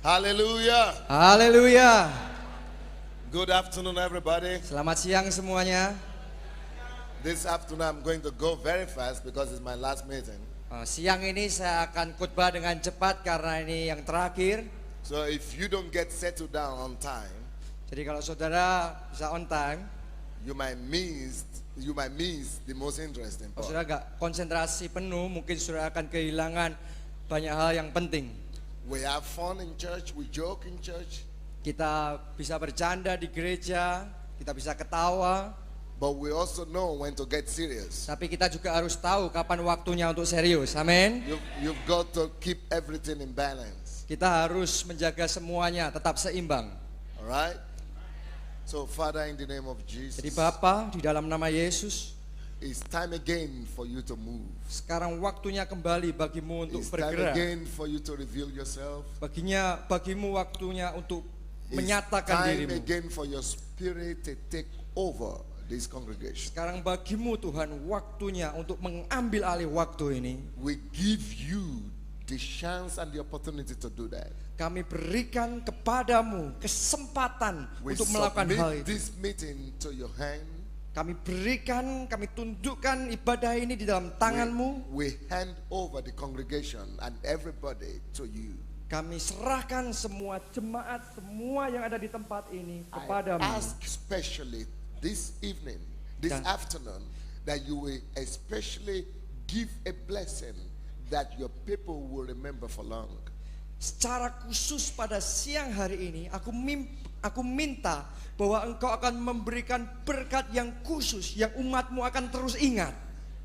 Hallelujah. Haleluya. Good afternoon, everybody. Selamat siang semuanya. This afternoon, I'm going to go very fast because it's my last meeting. Siang ini saya akan khotbah dengan cepat karena ini yang terakhir. So if you don't get settled down on time, Jadi kalau saudara bisa on time, you might miss the most interesting kalau part. saudara nggak konsentrasi penuh, mungkin saudara akan kehilangan banyak hal yang penting. We have fun in church, we joke in church, Kita bisa bercanda di gereja, kita bisa ketawa, but we also know when to get serious. tapi kita juga harus tahu kapan waktunya untuk serius. Amin. You've got to keep everything in balance. Kita harus menjaga semuanya tetap seimbang. All right? So Father, in the name of Jesus, Jadi Bapa, di dalam nama Yesus, it's time again for you to move. sekarang waktunya kembali bagimu untuk It's time bergerak. again for you to reveal yourself. Bagimu waktunya untuk It's menyatakan time dirimu. again for your spirit to take over this congregation. Sekarang bagimu Tuhan waktunya untuk mengambil alih waktu ini. We give you the chance and the opportunity to do that. Kami berikan kepadamu kesempatan We untuk melakukan hal submit itu. this meeting to your hand. Kami tundukkan ibadah ini di dalam tanganmu. We hand over the congregation and everybody to you. Kami serahkan semua jemaat, semua yang ada di tempat ini I kepadamu. ask especially this evening, this Dan- afternoon, that you will especially give a blessing that your people will remember for long. Secara khusus pada siang hari ini aku minta bahwa engkau akan memberikan berkat yang khusus yang umatmu akan terus ingat.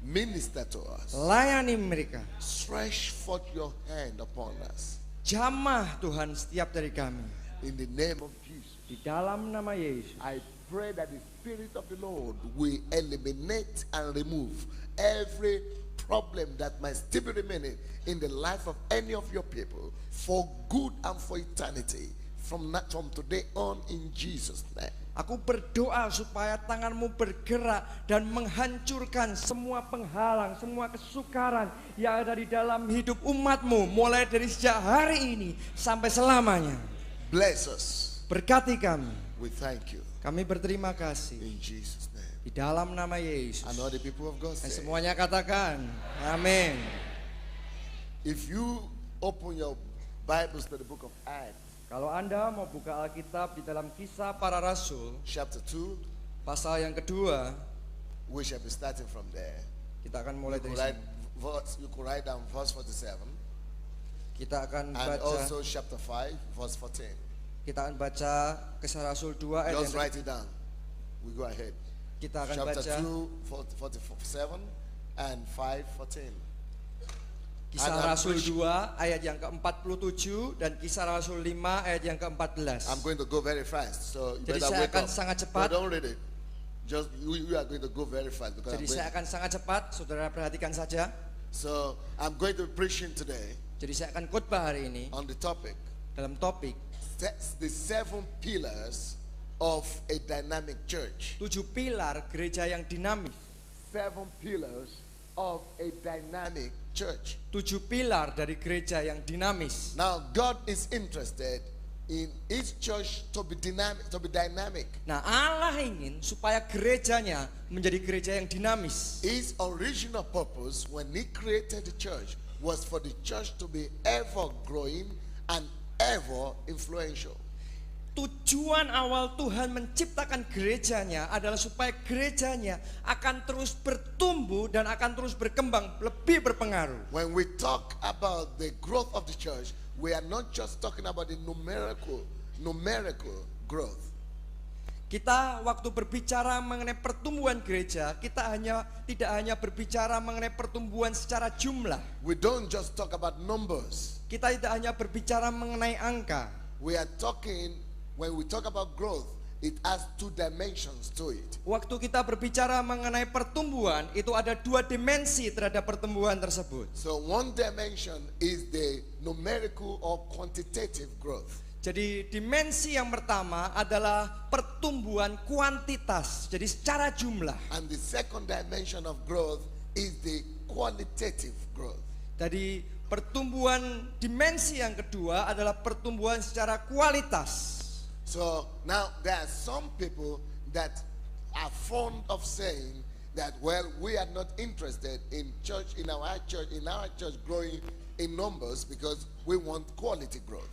Minister to us. Layani mereka. Stretch forth your hand upon us. Jamah Tuhan setiap dari kami. In the name of Jesus, Di dalam nama Yesus. I pray that the Spirit of the Lord will eliminate and remove every problem that might still be remaining in the life of any of your people for good and for eternity from today on in Jesus' name. Aku berdoa supaya tanganmu bergerak dan menghancurkan semua penghalang, semua kesukaran yang ada di dalam hidup umatmu mulai dari sejak hari ini sampai selamanya. Bless us. Berkati kami. We thank you Kami berterima kasih in Jesus' name. di dalam nama Yesus. And all the people of God Dan say, semuanya katakan, amin. if you open your Bibles to the book of Acts, Kalau Anda mau buka Alkitab di dalam Kisah Para Rasul, chapter 2, pasal yang kedua, we shall be starting from there. kita akan mulai You dari could sini. you could write down verse 47 Kita akan and baca, also chapter 5, verse 14. kita akan baca Kisah Rasul 2 ayat Just yang write it down. We go ahead. kita akan Chapter baca 2, 47 and 5, 14. Kisah And I'm Rasul preaching- 2 ayat yang ke-47 dan Kisah Rasul 5 ayat yang ke-14. I'm going to go very fast, so you Jadi better saya wake akan up. sangat No, cepat. don't read it. Just you are going to go very fast because Jadi I'm saya going. akan sangat cepat, saudara perhatikan saja. So I'm going to be preaching today Jadi saya akan khotbah hari ini on the topic dalam topik the 7 pillars of a dynamic church. 7 pilar gereja yang dinamis. 7 pillars of a dynamic church. 7 pilar dari gereja yang dinamis. Now God is interested in His church to be dynamic. Nah, Allah ingin supaya gerejanya menjadi gereja yang dinamis. His original purpose when He created the church was for the church to be ever growing and ever influential. Tujuan awal Tuhan menciptakan gerejanya adalah supaya gerejanya akan terus bertumbuh dan akan terus berkembang, lebih berpengaruh. When we talk about the growth of the church, we are not just talking about the numerical growth. Kita waktu berbicara mengenai pertumbuhan gereja, kita tidak hanya berbicara mengenai pertumbuhan secara jumlah. We don't just talk about numbers. Kita tidak hanya berbicara mengenai angka. We are talking, when we talk about growth, it has 2 dimensions to it. Waktu kita berbicara mengenai pertumbuhan, itu ada 2 dimensi terhadap pertumbuhan tersebut. So one dimension is the numerical or quantitative growth. Jadi dimensi yang pertama adalah pertumbuhan kuantitas, jadi secara jumlah. And the second dimension of growth is the qualitative growth. Jadi Pertumbuhan dimensi yang kedua adalah pertumbuhan secara kualitas. So now there are some people that are fond of saying that, well, we are not interested in our church growing in numbers because we want quality growth.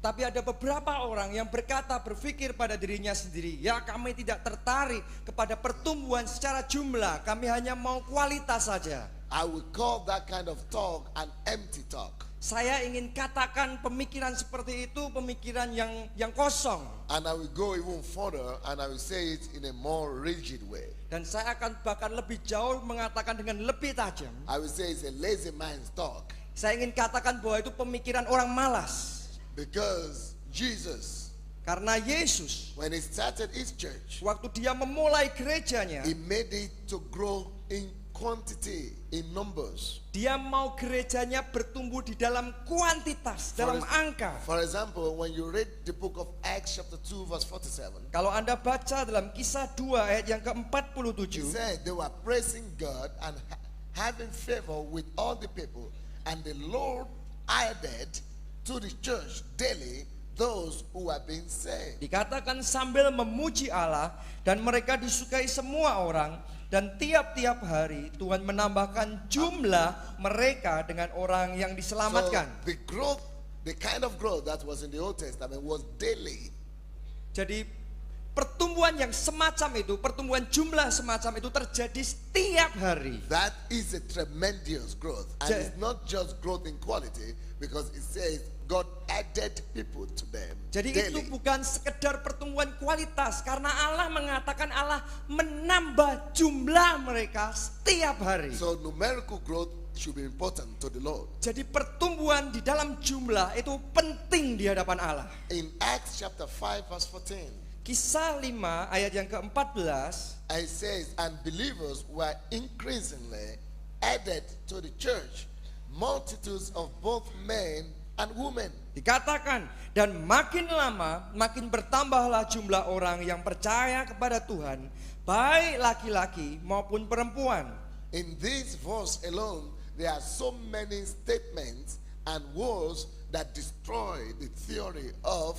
Tapi ada beberapa orang yang berpikir pada dirinya sendiri, ya kami tidak tertarik kepada pertumbuhan secara jumlah, kami hanya mau kualitas saja. I will call that kind of talk an empty talk. Saya ingin katakan pemikiran seperti itu pemikiran yang kosong. And I will go even further and I will say it in a more rigid way. Dan saya akan bahkan lebih jauh mengatakan dengan lebih tajam. I will say it's a lazy man's talk. Saya ingin katakan bahwa itu pemikiran orang malas. Because Jesus, karena Yesus, when he started his church, waktu dia memulai gerejanya, he made it to grow in quantity, in numbers. Dia mau gerejanya bertumbuh di dalam kuantitas, dalam angka. For example, when you read the book of Acts chapter 2 verse 47. Kalau Anda baca dalam Kisah 2 ayat yang ke-47, he said they were praising God and having favor with all the people, and the Lord added to the church daily those who are being saved. Dikatakan sambil memuji Allah dan mereka disukai semua orang, dan tiap-tiap hari Tuhan menambahkan jumlah mereka dengan orang yang diselamatkan. So the kind of growth that was in the Old Testament was daily. Jadi pertumbuhan yang semacam itu, pertumbuhan jumlah semacam itu terjadi setiap hari. That is a tremendous growth, and it's not just growth in quality, because it says God added people to them. Jadi daily. Itu bukan sekedar pertumbuhan kualitas, karena Allah mengatakan Allah menambah jumlah mereka setiap hari. So numerical growth should be important to the Lord. Jadi pertumbuhan di dalam jumlah itu penting di hadapan Allah. In Acts chapter 5 verse 14. Kisah 5 ayat yang ke-14, it says, and believers were increasingly added to the church, multitudes of both men and women. Dikatakan, dan makin lama makin bertambahlah jumlah orang yang percaya kepada Tuhan, baik laki-laki maupun perempuan. In this verse alone, there are so many statements and words that destroy the theory of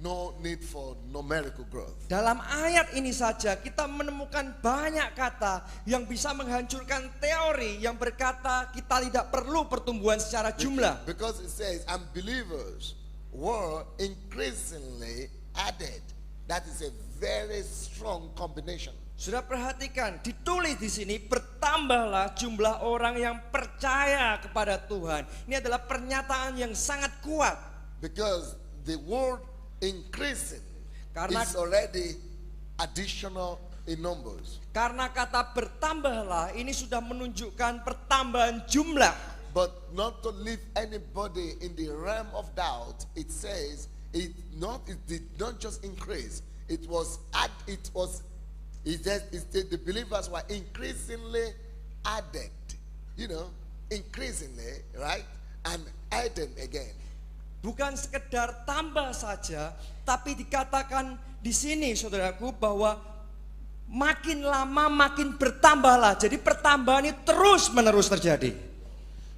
no need for numerical growth. Dalam ayat ini saja kita menemukan banyak kata yang bisa menghancurkan teori yang berkata kita tidak perlu pertumbuhan secara jumlah. Because it says unbelievers were increasingly added. That is a very strong combination. Sudah perhatikan, ditulis di sini bertambahlah jumlah orang yang percaya kepada Tuhan. Ini adalah pernyataan yang sangat kuat. Because the word increasing is already additional in numbers. Karena kata bertambahlah ini sudah menunjukkan pertambahan jumlah. But not to leave anybody in the realm of doubt, it says it did not just increase. The believers were increasingly added. Increasingly, right? And added again. Bukan sekedar tambah saja, tapi dikatakan di sini saudaraku bahwa makin lama makin bertambahlah. Jadi pertambahan ini terus menerus terjadi.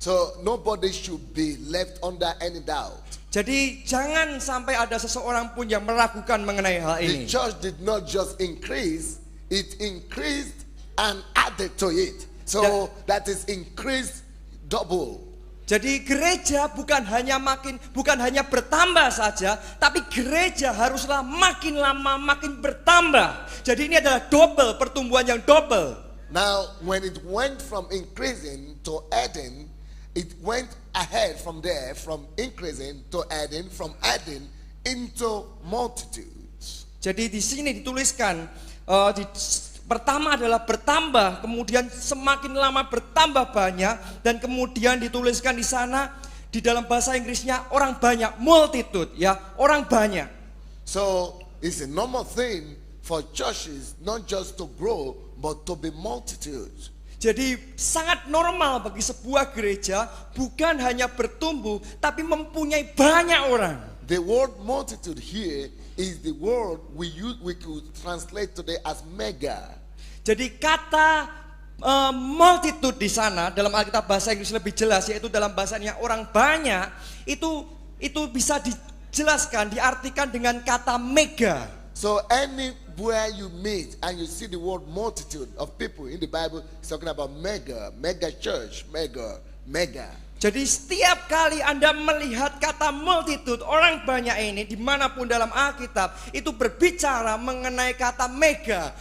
So nobody should be left under any doubt. Jadi jangan sampai ada seseorang pun yang meragukan mengenai hal ini. The church did not just increase, it increased and added to it. So that is increased double. Jadi gereja bukan hanya bertambah saja, tapi gereja haruslah makin lama makin bertambah. Jadi ini adalah double, pertumbuhan yang double. Now when it went from increasing to adding, it went ahead from there, from increasing to adding, from adding into multitudes. Jadi di sini dituliskan pertama adalah bertambah, kemudian semakin lama bertambah banyak, dan kemudian dituliskan di sana di dalam bahasa Inggrisnya orang banyak, multitude, ya, orang banyak. So it's a normal thing for churches not just to grow but to be multitudes. Jadi sangat normal bagi sebuah gereja bukan hanya bertumbuh tapi mempunyai banyak orang. The word multitude here is the word we could translate today as mega. Jadi kata multitude di sana dalam Alkitab bahasa Inggris lebih jelas, yaitu dalam bahasanya orang banyak, itu bisa dijelaskan, diartikan dengan kata mega. So anywhere you meet and you see the word multitude of people in the Bible, it's talking about mega church, mega. Jadi setiap kali Anda melihat kata multitude, orang banyak ini dimanapun dalam Alkitab, itu berbicara mengenai kata mega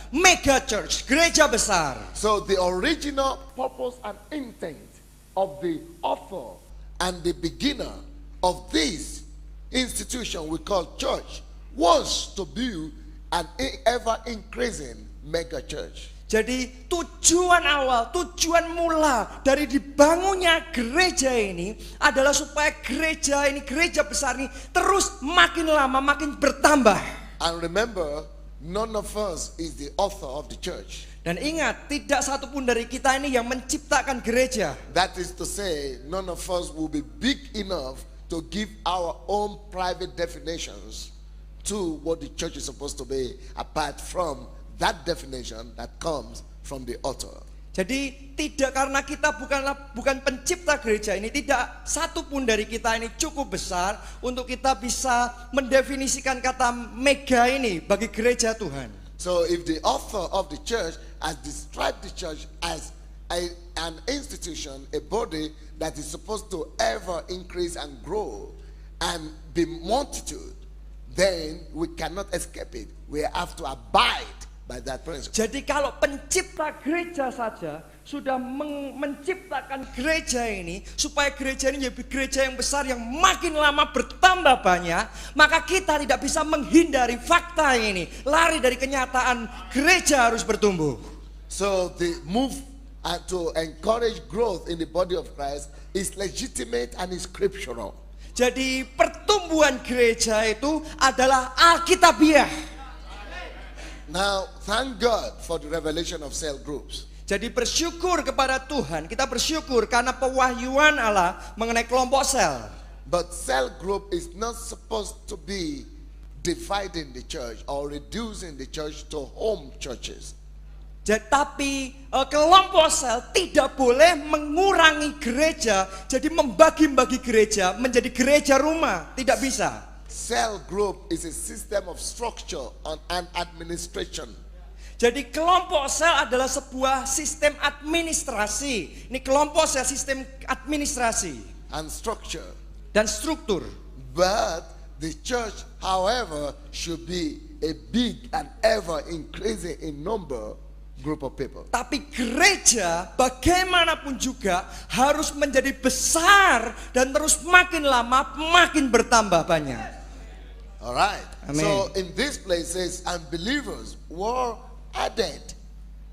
church, gereja besar. So the original purpose and intent of the author and the beginner of this institution we call church was to build an ever increasing mega church. Jadi tujuan awal, tujuan mula dari dibangunnya gereja ini adalah supaya gereja ini, gereja besar ini terus makin lama makin bertambah. And remember, none of us is the author of the church. Dan ingat, tidak satupun dari kita ini yang menciptakan gereja. That is to say, none of us will be big enough to give our own private definitions to what the church is supposed to be, apart from that definition that comes from the author. Jadi tidak, karena kita bukan pencipta gereja ini, tidak satupun dari kita ini cukup besar untuk kita bisa mendefinisikan kata mega ini bagi gereja Tuhan. So if the author of the church has described the church as an institution, a body that is supposed to ever increase and grow and be multitude, then we cannot escape it. We have to abide by that principle. Jadi kalau pencipta gereja saja sudah menciptakan gereja ini supaya gereja ini menjadi gereja yang besar yang makin lama bertambah banyak, maka kita tidak bisa menghindari fakta ini, lari dari kenyataan gereja harus bertumbuh. So the move to encourage growth in the body of Christ is legitimate and is scriptural. Jadi pertumbuhan gereja itu adalah alkitabiah. Now, thank God for the revelation of cell groups. Jadi bersyukur kepada Tuhan, kita bersyukur karena pewahyuan Allah mengenai kelompok sel. But cell group is not supposed to be dividing the church or reducing the church to home churches. Tapi kelompok sel tidak boleh mengurangi gereja, jadi membagi-bagi gereja menjadi gereja rumah, tidak bisa. Cell group is a system of structure and administration. Jadi kelompok sel adalah sebuah sistem administrasi. Ini kelompok sel sistem administrasi And structure. dan struktur. But the church, however, should be a big and ever increasing in number group of people. Tapi gereja bagaimanapun juga harus menjadi besar dan terus makin lama makin bertambah banyak. All right. Amen. So in these places, unbelievers were added.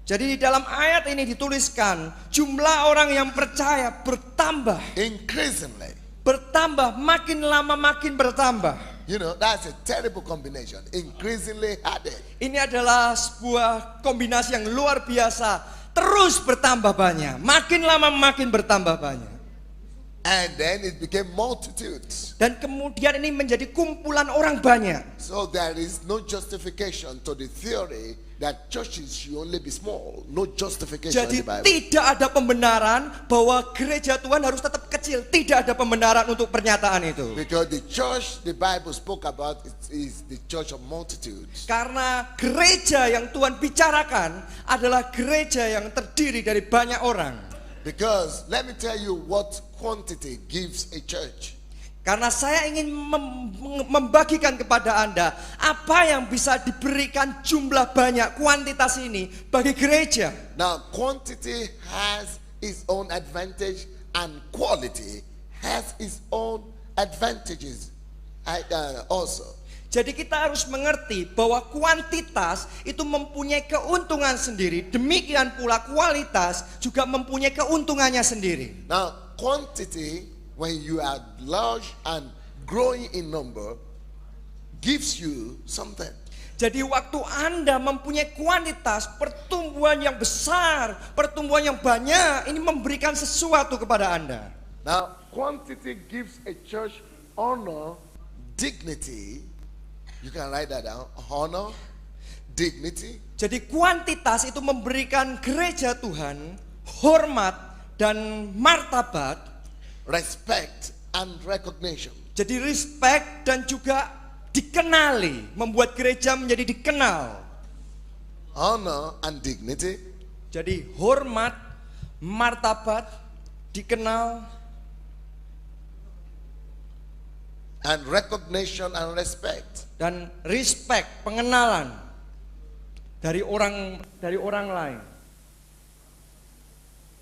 Jadi di dalam ayat ini dituliskan jumlah orang yang percaya bertambah. Increasingly. Bertambah, makin lama makin bertambah. You know, that's a terrible combination. Increasingly added. Ini adalah sebuah kombinasi yang luar biasa. Terus bertambah banyak, makin lama makin bertambah banyak. And then it became multitudes. Dan kemudian ini menjadi kumpulan orang banyak. So there is no justification to the theory that churches should only be small. No justification Jadi in the Bible. tidak ada pembenaran bahwa gereja Tuhan harus tetap kecil. Tidak ada pembenaran untuk pernyataan itu. Because the church the Bible spoke about is the church of multitudes. Karena gereja yang Tuhan bicarakan adalah gereja yang terdiri dari banyak orang. Because let me tell you what quantity gives a church. Karena saya ingin membagikan kepada Anda apa yang bisa diberikan jumlah banyak, kuantitas ini bagi gereja. Now quantity has its own advantage and quality has its own advantages also. Jadi kita harus mengerti bahwa kuantitas itu mempunyai keuntungan sendiri. Demikian pula kualitas juga mempunyai keuntungannya sendiri. Now quantity, when you are large and growing in number, gives you something. Jadi waktu Anda mempunyai kuantitas, pertumbuhan yang besar, pertumbuhan yang banyak, ini memberikan sesuatu kepada Anda. Now quantity gives a church honor, dignity. You can write that down. Honor, dignity. Jadi kuantitas itu memberikan gereja Tuhan hormat dan martabat, respect, and recognition. jadi respect dan juga dikenali, membuat gereja menjadi dikenal. Honor and dignity, Jadi hormat, martabat, dikenal, and recognition and respect. dan respect, pengenalan dari orang lain.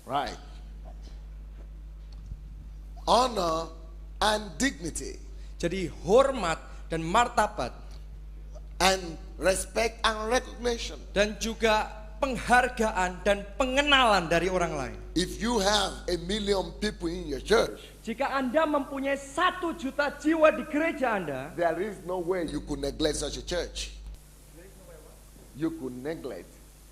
Right. Honor and dignity, Jadi hormat dan martabat and respect and recognition. dan juga penghargaan dan pengenalan dari orang lain. If you have 1 million people in your church, Jika Anda mempunyai 1 juta jiwa di gereja Anda, there is no way you could neglect such a church. You could neglect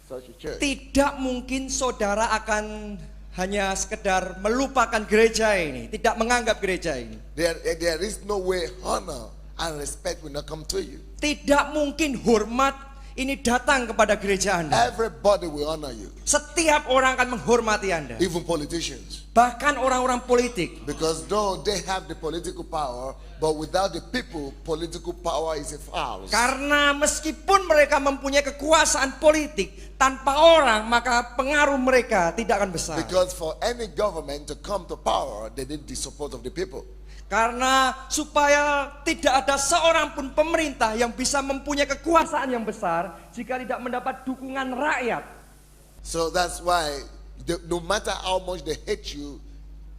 such a church. tidak mungkin saudara akan hanya sekedar melupakan gereja ini, tidak menganggap gereja ini. There is no way honor and respect will not come to you. Tidak mungkin hormat ini datang kepada gereja Anda. Everybody will honor you, Setiap orang akan menghormati Anda. even politicians. Bahkan orang-orang politik. Because though they have the political power, but without the people, political power is a farce. Karena meskipun mereka mempunyai kekuasaan politik, tanpa orang maka pengaruh mereka tidak akan besar. Because for any government to come to power, they need the support of the people. Karena supaya tidak ada seorang pun pemerintah yang bisa mempunyai kekuasaan yang besar jika tidak mendapat dukungan rakyat. So that's why no matter how much they hate you,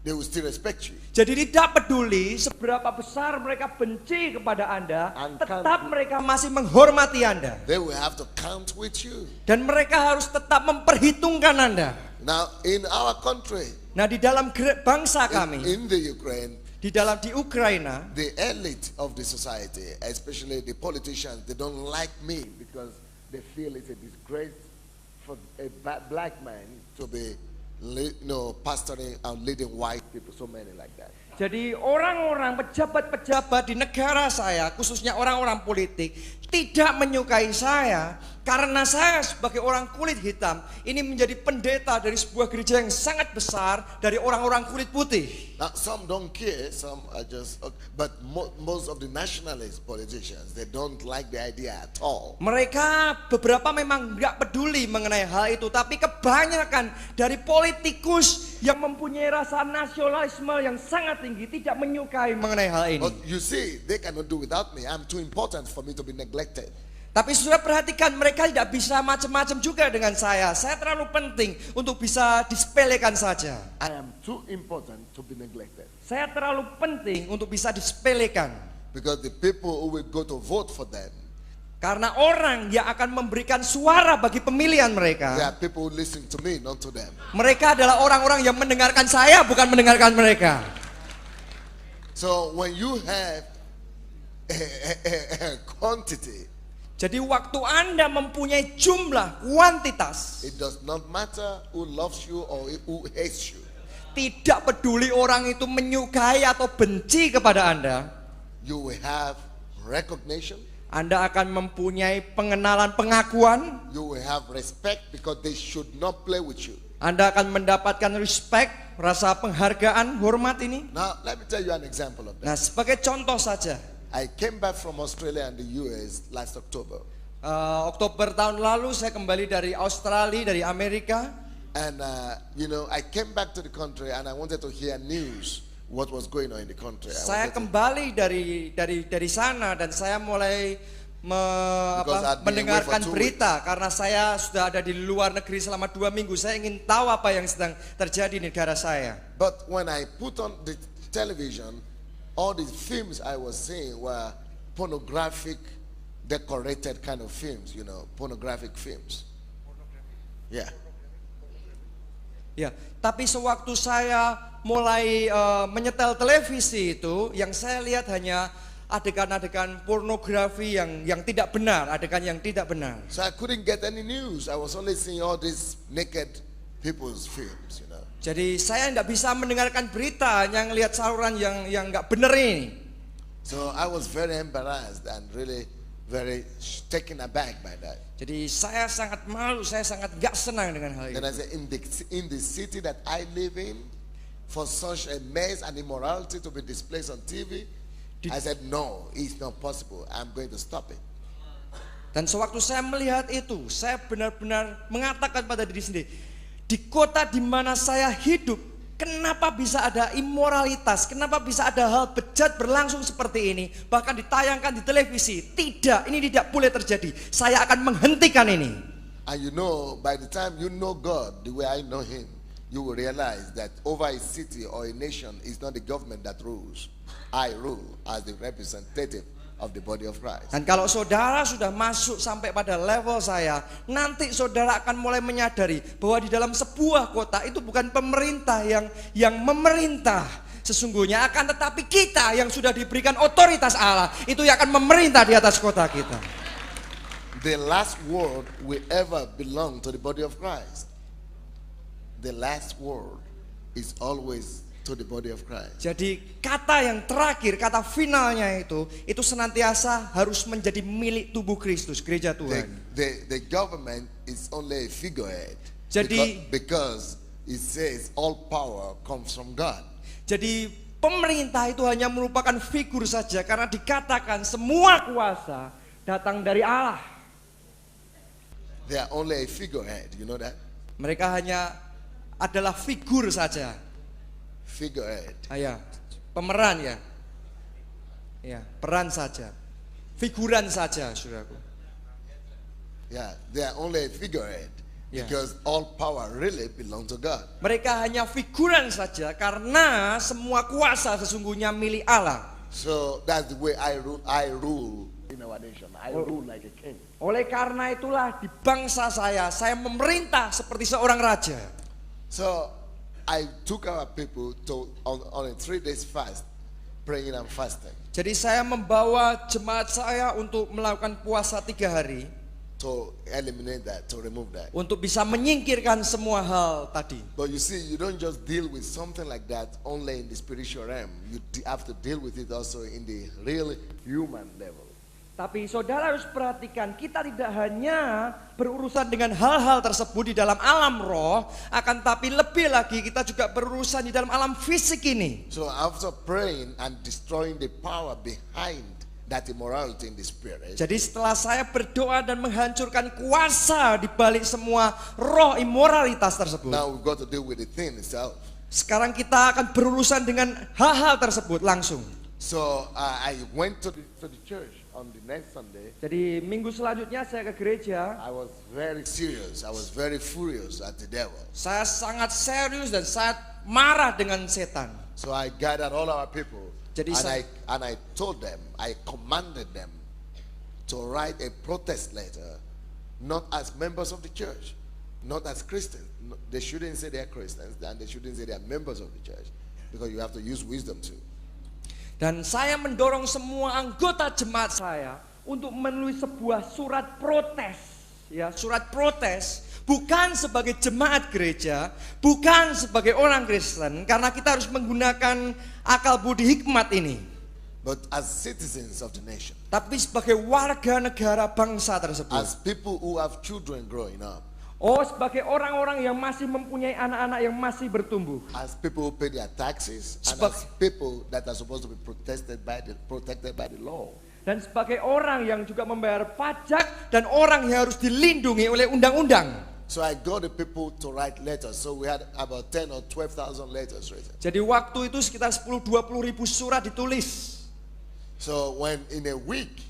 they will still respect you. Jadi tidak peduli seberapa besar mereka benci kepada Anda, tetap mereka masih menghormati Anda. They will have to count with you. Dan mereka harus tetap memperhitungkan Anda. Now in our country, Nah, di dalam bangsa kami, in the Ukraine, di Ukraina, the elite of the society, especially the politicians, they don't like me because they feel it's a disgrace for a black man to be, pastoring and leading white people, so many like that. jadi orang-orang pejabat-pejabat di negara saya, khususnya orang-orang politik, tidak menyukai saya karena saya sebagai orang kulit hitam ini menjadi pendeta dari sebuah gereja yang sangat besar dari orang-orang kulit putih. Now some don't care, some are just, but most of the nationalist politicians, they don't like the idea at all. Mereka beberapa memang nggak peduli mengenai hal itu, tapi kebanyakan dari politikus yang mempunyai rasa nasionalisme yang sangat tinggi tidak menyukai mengenai hal ini. But you see, they cannot do without me. I'm too important for me to be neglected. Tapi sudah perhatikan, mereka tidak bisa macam-macam juga dengan saya. Saya terlalu penting untuk bisa disepelekan saja. I am too important to be neglected. Saya terlalu penting untuk bisa disepelekan. Because the people who will go to vote for them, Karena orang yang akan memberikan suara bagi pemilihan they mereka, are people who listen to me, not to them. mereka adalah orang-orang yang mendengarkan saya, bukan mendengarkan mereka. So when you have a quantity, Jadi waktu Anda mempunyai jumlah, kuantitas, it does not matter who loves you or who hates you. tidak peduli orang itu menyukai atau benci kepada Anda, You will have recognition. Anda akan mempunyai pengenalan, pengakuan. You will have respect because they should not play with you. Anda akan mendapatkan respect, rasa penghargaan, hormat ini. Now, let me tell you an example of that. Nah, sebagai contoh saja, I came back from Australia and the US last October. Oktober tahun lalu saya kembali dari Australia, dari Amerika. And, I came back to the country and I wanted to hear news, what was going on in the country. Saya kembali dari sana dan saya mulai mendengarkan berita karena saya sudah ada di luar negeri selama 2 minggu. Saya ingin tahu apa yang sedang terjadi di negara saya. But when I put on the television, all the films I was seeing were pornographic, decorated kind of films, pornographic films. Yeah. Ya, tapi sewaktu saya mulai menyetel televisi itu, yang saya lihat hanya adegan-adegan pornografi yang tidak benar, adegan yang tidak benar. So I couldn't get any news. I was only seeing all these naked people's films, Jadi saya tidak bisa mendengarkan berita, yang lihat saluran yang nggak benar ini. So I was very embarrassed and really very taken aback by that. Jadi saya sangat malu, saya sangat gak senang dengan hal Then itu. I said, in the city that I live in, for such a mess and immorality to be displayed on TV, I said, no, it's not possible. I'm going to stop it. Dan sewaktu saya melihat itu, saya benar-benar mengatakan pada diri sendiri, di kota di mana saya hidup, kenapa bisa ada immoralitas? Kenapa bisa ada hal bejat berlangsung seperti ini? Bahkan ditayangkan di televisi. Tidak, ini tidak boleh terjadi. Saya akan menghentikan ini. And you know, by the time you know God the way I know Him, you will realize that over a city or a nation is not the government that rules. I rule as the representative of the body of Christ. Dan kalau saudara sudah masuk sampai pada level saya, nanti saudara akan mulai menyadari bahwa di dalam sebuah kota itu bukan pemerintah yang memerintah sesungguhnya, akan tetapi kita yang sudah diberikan otoritas Allah itu yang akan memerintah di atas kota kita. The last word will ever belong to the body of Christ. The last word is always to the body of Christ. Jadi kata yang terakhir, kata finalnya itu senantiasa harus menjadi milik tubuh Kristus, gereja Tuhan. The government is only a figurehead. Jadi because it says all power comes from God. Jadi pemerintah itu hanya merupakan figur saja karena dikatakan semua kuasa datang dari Allah. They are only a figurehead, you know that? Mereka hanya adalah figur saja. Figurehead. Ya, pemeran ya. Ya, peran saja. Figuran saja, saudaraku. Yeah, they are only a figurehead. Yeah. Because all power really belongs to God. Mereka hanya figuran saja karena semua kuasa sesungguhnya milik Allah. So that's the way I rule in our nation. I rule like a king. Oleh karena itulah di bangsa saya memerintah seperti seorang raja. So I took our people on a 3 days fast, praying and fasting. Jadi saya membawa jemaat saya untuk melakukan puasa 3 hari. To eliminate that, to remove that. Untuk bisa menyingkirkan semua hal tadi. But you see, you don't just deal with something like that only in the spiritual realm. You have to deal with it also in the real human level. Tapi saudara harus perhatikan, kita tidak hanya berurusan dengan hal-hal tersebut di dalam alam roh, akan tapi lebih lagi kita juga berurusan di dalam alam fisik ini. So after praying and destroying the power behind that immorality in the spirit. Jadi setelah saya berdoa dan menghancurkan kuasa di balik semua roh immoralitas tersebut. Now we've got to deal with the thing itself. Sekarang kita akan berurusan dengan hal-hal tersebut langsung. So I went to the church on the next Sunday. Jadi minggu selanjutnya saya ke gereja. I was very serious. I was very furious at the devil. Saya sangat serius dan sangat marah dengan setan. So I gathered all our people. Jadi and I told them, I commanded them to write a protest letter, not as members of the church, not as Christians. They shouldn't say they're Christians, and they shouldn't say they're members of the church, because you have to use wisdom too. Dan saya mendorong semua anggota jemaat saya untuk menulis sebuah surat protes, ya, surat protes. Bukan sebagai jemaat gereja, bukan sebagai orang Kristen, karena kita harus menggunakan akal budi hikmat ini. But as citizens of the nation. Tapi sebagai warga negara bangsa tersebut. As people who have children growing up. Oh, sebagai orang-orang yang masih mempunyai anak-anak yang masih bertumbuh. As people who pay their taxes, and as people that are supposed to be protected by the law. Dan sebagai orang yang juga membayar pajak dan orang yang harus dilindungi oleh undang-undang. So I got the people to write letters. So we had about 10 or 12,000 letters written. Jadi waktu itu sekitar 10-20 ribu surat ditulis. So when in a week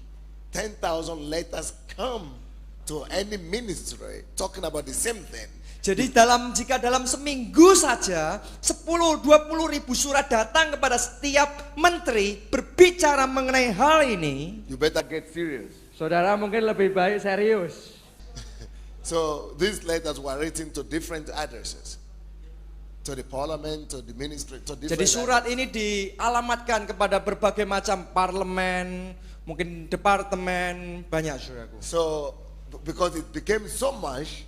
10,000 letters come to any ministry talking about the same thing. Jadi jika dalam seminggu saja 10-20 ribu surat datang kepada setiap menteri berbicara mengenai hal ini, you better get serious. Saudara mungkin lebih baik serius. So these letters were written to different addresses, to the parliament, to the ministry, to different. Jadi surat ini dialamatkan kepada berbagai macam parlemen, mungkin departemen, banyak saudaraku. So because it became so much,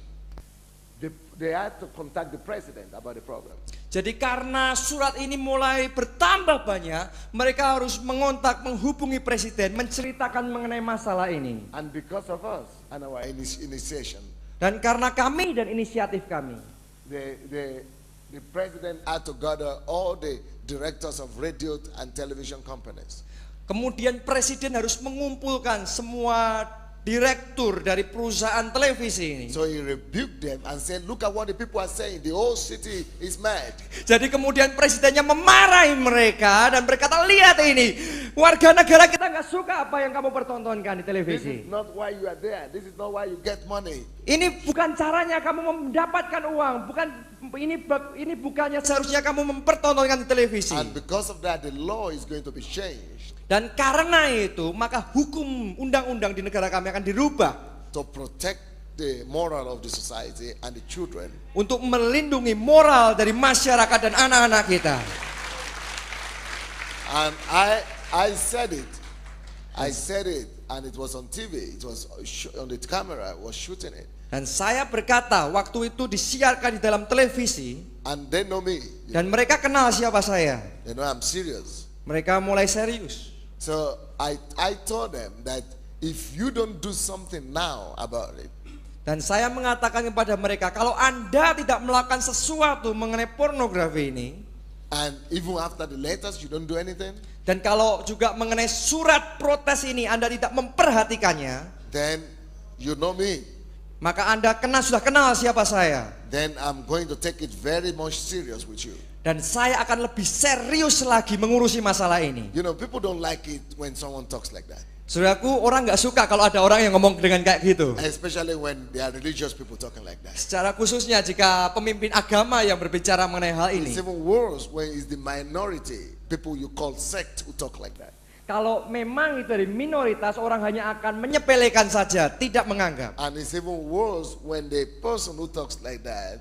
they had to contact the president about the problem. Jadi karena surat ini mulai bertambah banyak, mereka harus menghubungi presiden, menceritakan mengenai masalah ini. And because of us and our initiation, Dan karena kami dan inisiatif kami, the president had to gather all the directors of radio and television companies. kemudian presiden harus mengumpulkan semua direktur dari perusahaan televisi ini. So he rebuked them and said, look at what the people are saying. The whole city is mad. Jadi kemudian presidennya memarahi mereka dan berkata, lihat ini, warga negara kita nggak suka apa yang kamu pertontonkan di This televisi. is not why you are there. This is not why you get money. Ini bukan caranya kamu mendapatkan uang, ini bukannya seharusnya kamu mempertontonkan di televisi. And because of that, the law is going to be changed Dan karena itu, maka hukum undang-undang di negara kami akan dirubah to protect the moral of the society and the children. untuk melindungi moral dari masyarakat dan anak-anak kita. And I said it. I said it, and it was on TV. It was on the camera. I was shooting it. Dan saya berkata, waktu itu disiarkan di dalam televisi, And they know me. dan mereka kenal siapa saya. They know I'm serious. Mereka mulai serius. So I told them that if you don't do something now about it, Dan saya mengatakan kepada mereka, kalau Anda tidak melakukan sesuatu mengenai pornografi ini, and even after the letters you don't do anything, dan kalau juga mengenai surat protes ini Anda tidak memperhatikannya, then you know me. maka Anda sudah kenal siapa saya. Then I'm going to take it very much serious with you. Dan saya akan lebih serius lagi mengurusi masalah ini. You know, people don't like it when someone talks like that. Saudaraku, orang nggak suka kalau ada orang yang ngomong dengan kayak gitu. Especially when they are religious people talking like that. Secara khususnya jika pemimpin agama yang berbicara mengenai hal ini. It's even worse when it's the minority, people you call sect, who talk like that. Kalau memang itu dari minoritas, orang hanya akan menyepelekan saja, tidak menganggap. And it's even worse when the person who talks like that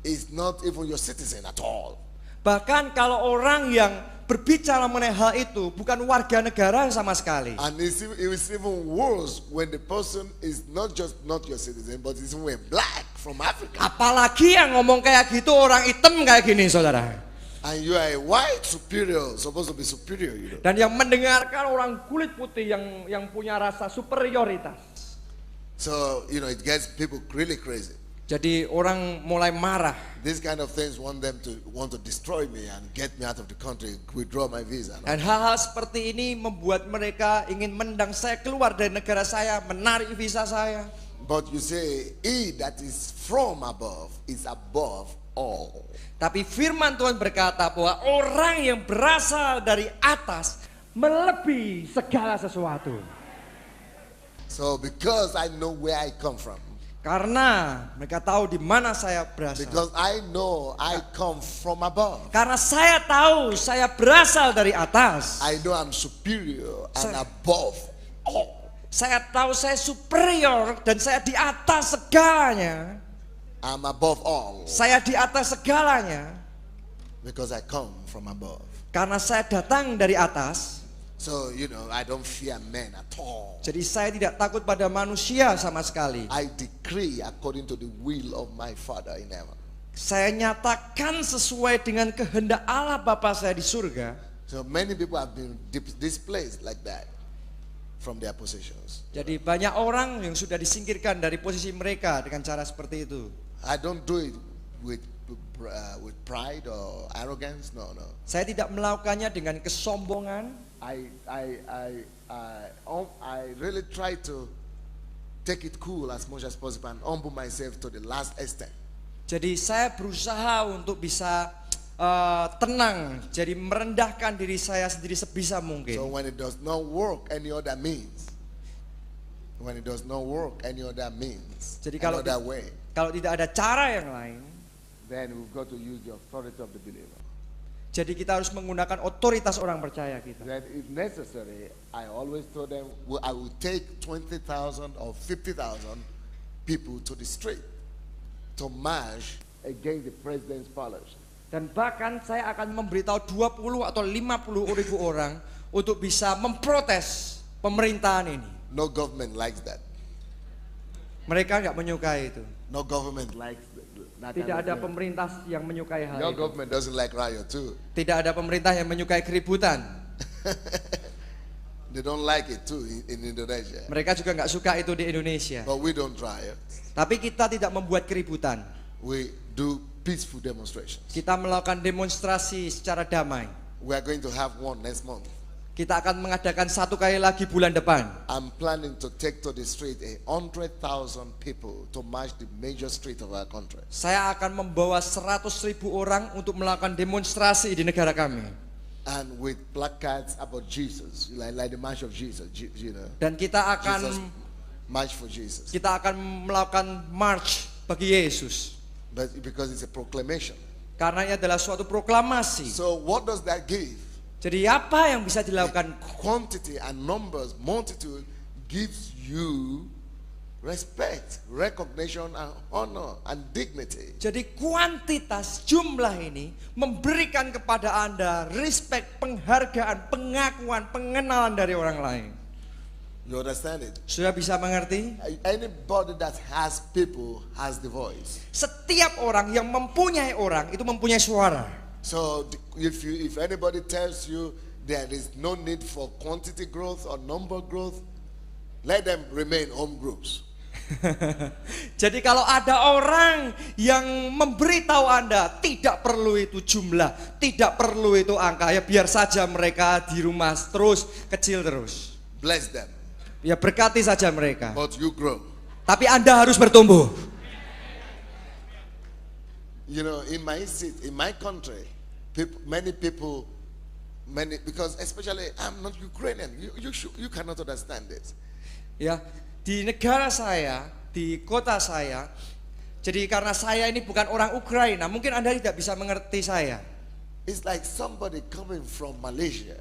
is not even your citizen at all. Bahkan kalau orang yang berbicara mengenai hal itu bukan warga negara sama sekali. And it's even worse when the person is not just not your citizen, but is even black from Africa. Apalagi yang ngomong kayak gitu orang hitam kayak gini, saudara. And you are a white superior, supposed to be superior, you know. Dan yang mendengarkan orang kulit putih yang punya rasa superioritas. So, you know, it gets people really crazy. Jadi orang mulai marah. These kind of things want to destroy me and get me out of the country, withdraw my visa. No? Dan hal-hal seperti ini membuat mereka ingin mendang saya keluar dari negara saya, menarik visa saya. But you say, he that is from above is above all. Tapi firman Tuhan berkata bahwa orang yang berasal dari atas melebihi segala sesuatu. So because I know where I come from, Karena mereka tahu di mana saya berasal. because I know I come from above, Karena saya tahu saya berasal dari atas. I know I'm superior and above all. Saya tahu saya superior dan saya di atas segalanya. I'm above all Saya di atas segalanya because I come from above. karena saya datang dari atas. So, you know, I don't fear men at all. Jadi saya tidak takut pada manusia sama sekali. I decree according to the will of my Father in heaven. Saya nyatakan sesuai dengan kehendak Allah Bapa saya di surga. So many people have been displaced like that from their positions. Jadi banyak orang yang sudah disingkirkan dari posisi mereka dengan cara seperti itu. I don't do it with pride or arrogance. No. Saya tidak melakukannya dengan kesombongan. I really try to take it cool as much as possible and humble myself to the last extent. Jadi saya berusaha untuk bisa tenang, jadi merendahkan diri saya sendiri sebisa mungkin. So when it does not work any other means, Jadi another way, kalau tidak ada cara yang lain, then we've got to use the authority of the believer. jadi kita harus menggunakan otoritas orang percaya kita. That if necessary, I always told them, I will take 20,000 or 50,000 people to the street to march against the president's policy. Dan bahkan saya akan memberitahu 20 atau 50 ribu orang untuk bisa memprotes pemerintahan ini. No government likes that. Mereka nggak menyukai itu. No government that Tidak kind ada of thing. pemerintah yang menyukai hal Your itu. government doesn't like riot too. Tidak ada pemerintah yang menyukai keributan. They don't like it too in Indonesia. Mereka juga nggak suka itu di Indonesia. But we don't riot. Tapi kita tidak membuat keributan. We do peaceful demonstrations. Kita melakukan demonstrasi secara damai. We are going to have one next month. Kita akan mengadakan satu kali lagi bulan depan. I'm planning to take to the street 100,000 people to march the major street of our country. Saya akan membawa 100.000 orang untuk melakukan demonstrasi di negara kami. And with placards about Jesus, like the march of Jesus, you know. Dan kita akan Jesus, march for Jesus. kita akan melakukan march bagi Yesus. But because it's a proclamation. Karena ini adalah suatu proklamasi. So what does that give? Jadi apa yang bisa dilakukan? Quantity and numbers, multitude gives you respect, recognition and honor and dignity. Jadi kuantitas jumlah ini memberikan kepada Anda respect, penghargaan, pengakuan, pengenalan dari orang lain. You understand it? Sudah bisa mengerti? Anybody that has people has the voice. Setiap orang yang mempunyai orang itu mempunyai suara. So if anybody tells you there is no need for quantity growth or number growth, let them remain home groups. Jadi kalau ada orang yang memberitahu Anda tidak perlu itu jumlah, tidak perlu itu angka, ya biar saja mereka di rumah terus kecil terus. Bless them. Ya berkati saja mereka. But you grow. Tapi Anda harus bertumbuh. You know, in my country, many people, because especially I'm not Ukrainian. You cannot understand this. Ya, di negara saya, di kota saya, jadi karena saya ini bukan orang Ukraina, mungkin Anda tidak bisa mengerti saya. It's like somebody coming from Malaysia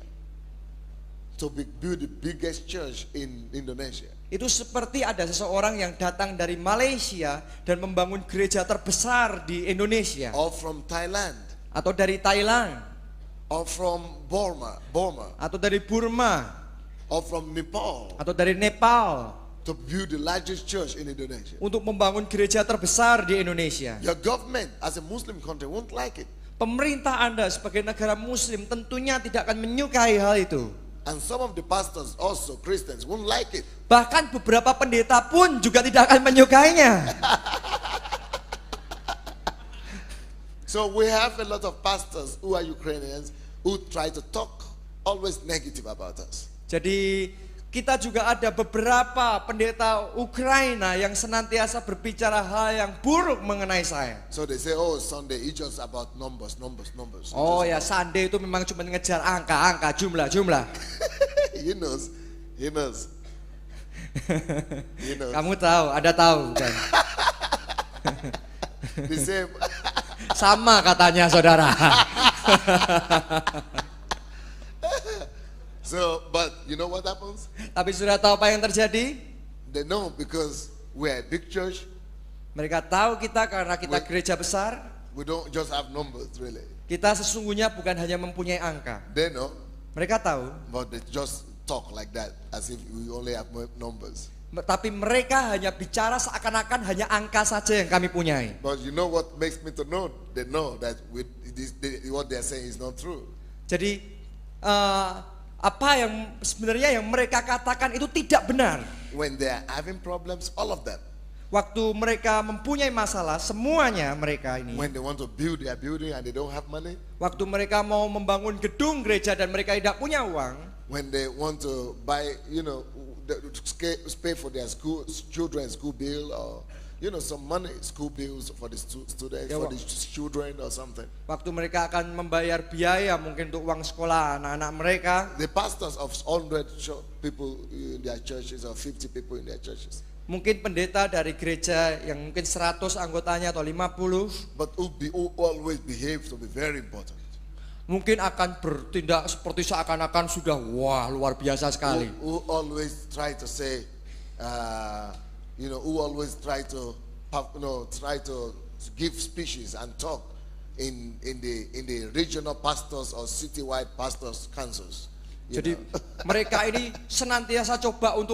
to build the biggest church in Indonesia. Itu seperti ada seseorang yang datang dari Malaysia dan membangun gereja terbesar di Indonesia. Or from Thailand. Atau dari Thailand. Or from Burma. Atau dari Burma. Or from Nepal. Atau dari Nepal. To build the largest church in Indonesia. Untuk membangun gereja terbesar di Indonesia. Your government as a Muslim country won't like it. Pemerintah Anda sebagai negara Muslim tentunya tidak akan menyukai hal itu. And some of the pastors also Christians won't like it. Bahkan beberapa pendeta pun juga tidak akan menyukainya. So we have a lot of pastors who are Ukrainians who try to talk always negative about us. Jadi kita juga ada beberapa pendeta Ukraina yang senantiasa berbicara hal yang buruk mengenai saya. So they say, oh, Sunday it's just about numbers. Oh ya, Sunday itu memang cuma ngejar angka, jumlah. He knows. Kamu tahu, ada tahu kan? The same. Sama katanya saudara. So, but you know what happens? Tapi sudah tahu apa yang terjadi? They know because we're a big church. Mereka tahu kita karena kita gereja besar. We don't just have numbers, really. Kita sesungguhnya bukan hanya mempunyai angka. They know. Mereka tahu. But they just talk like that as if we only have numbers. Tapi mereka hanya bicara seakan-akan hanya angka saja yang kami punyai. But you know what makes me to know? They know that what they are saying is not true. Jadi apa yang sebenarnya yang mereka katakan itu tidak benar. When they are having problems, all of them. Waktu mereka mempunyai masalah, semuanya mereka ini. When they want to build their building and they don't have money. Waktu mereka mau membangun gedung gereja dan mereka tidak punya uang. When they want to buy, pay for their children's school bill or some money, school bills for the students, for the children or something. Waktu mereka akan membayar biaya mungkin untuk uang sekolah anak-anak mereka. The pastors of 100 people in their churches or 50 people in their churches. Mungkin pendeta dari gereja yang mungkin 100 anggotanya atau 50. But who always behave to be very important. Mungkin akan bertindak seperti seakan-akan sudah luar biasa sekali. Who always try to say, who always try to give speeches and talk in the regional pastors or citywide pastors councils. You Jadi know. mereka ini senantiasa coba untuk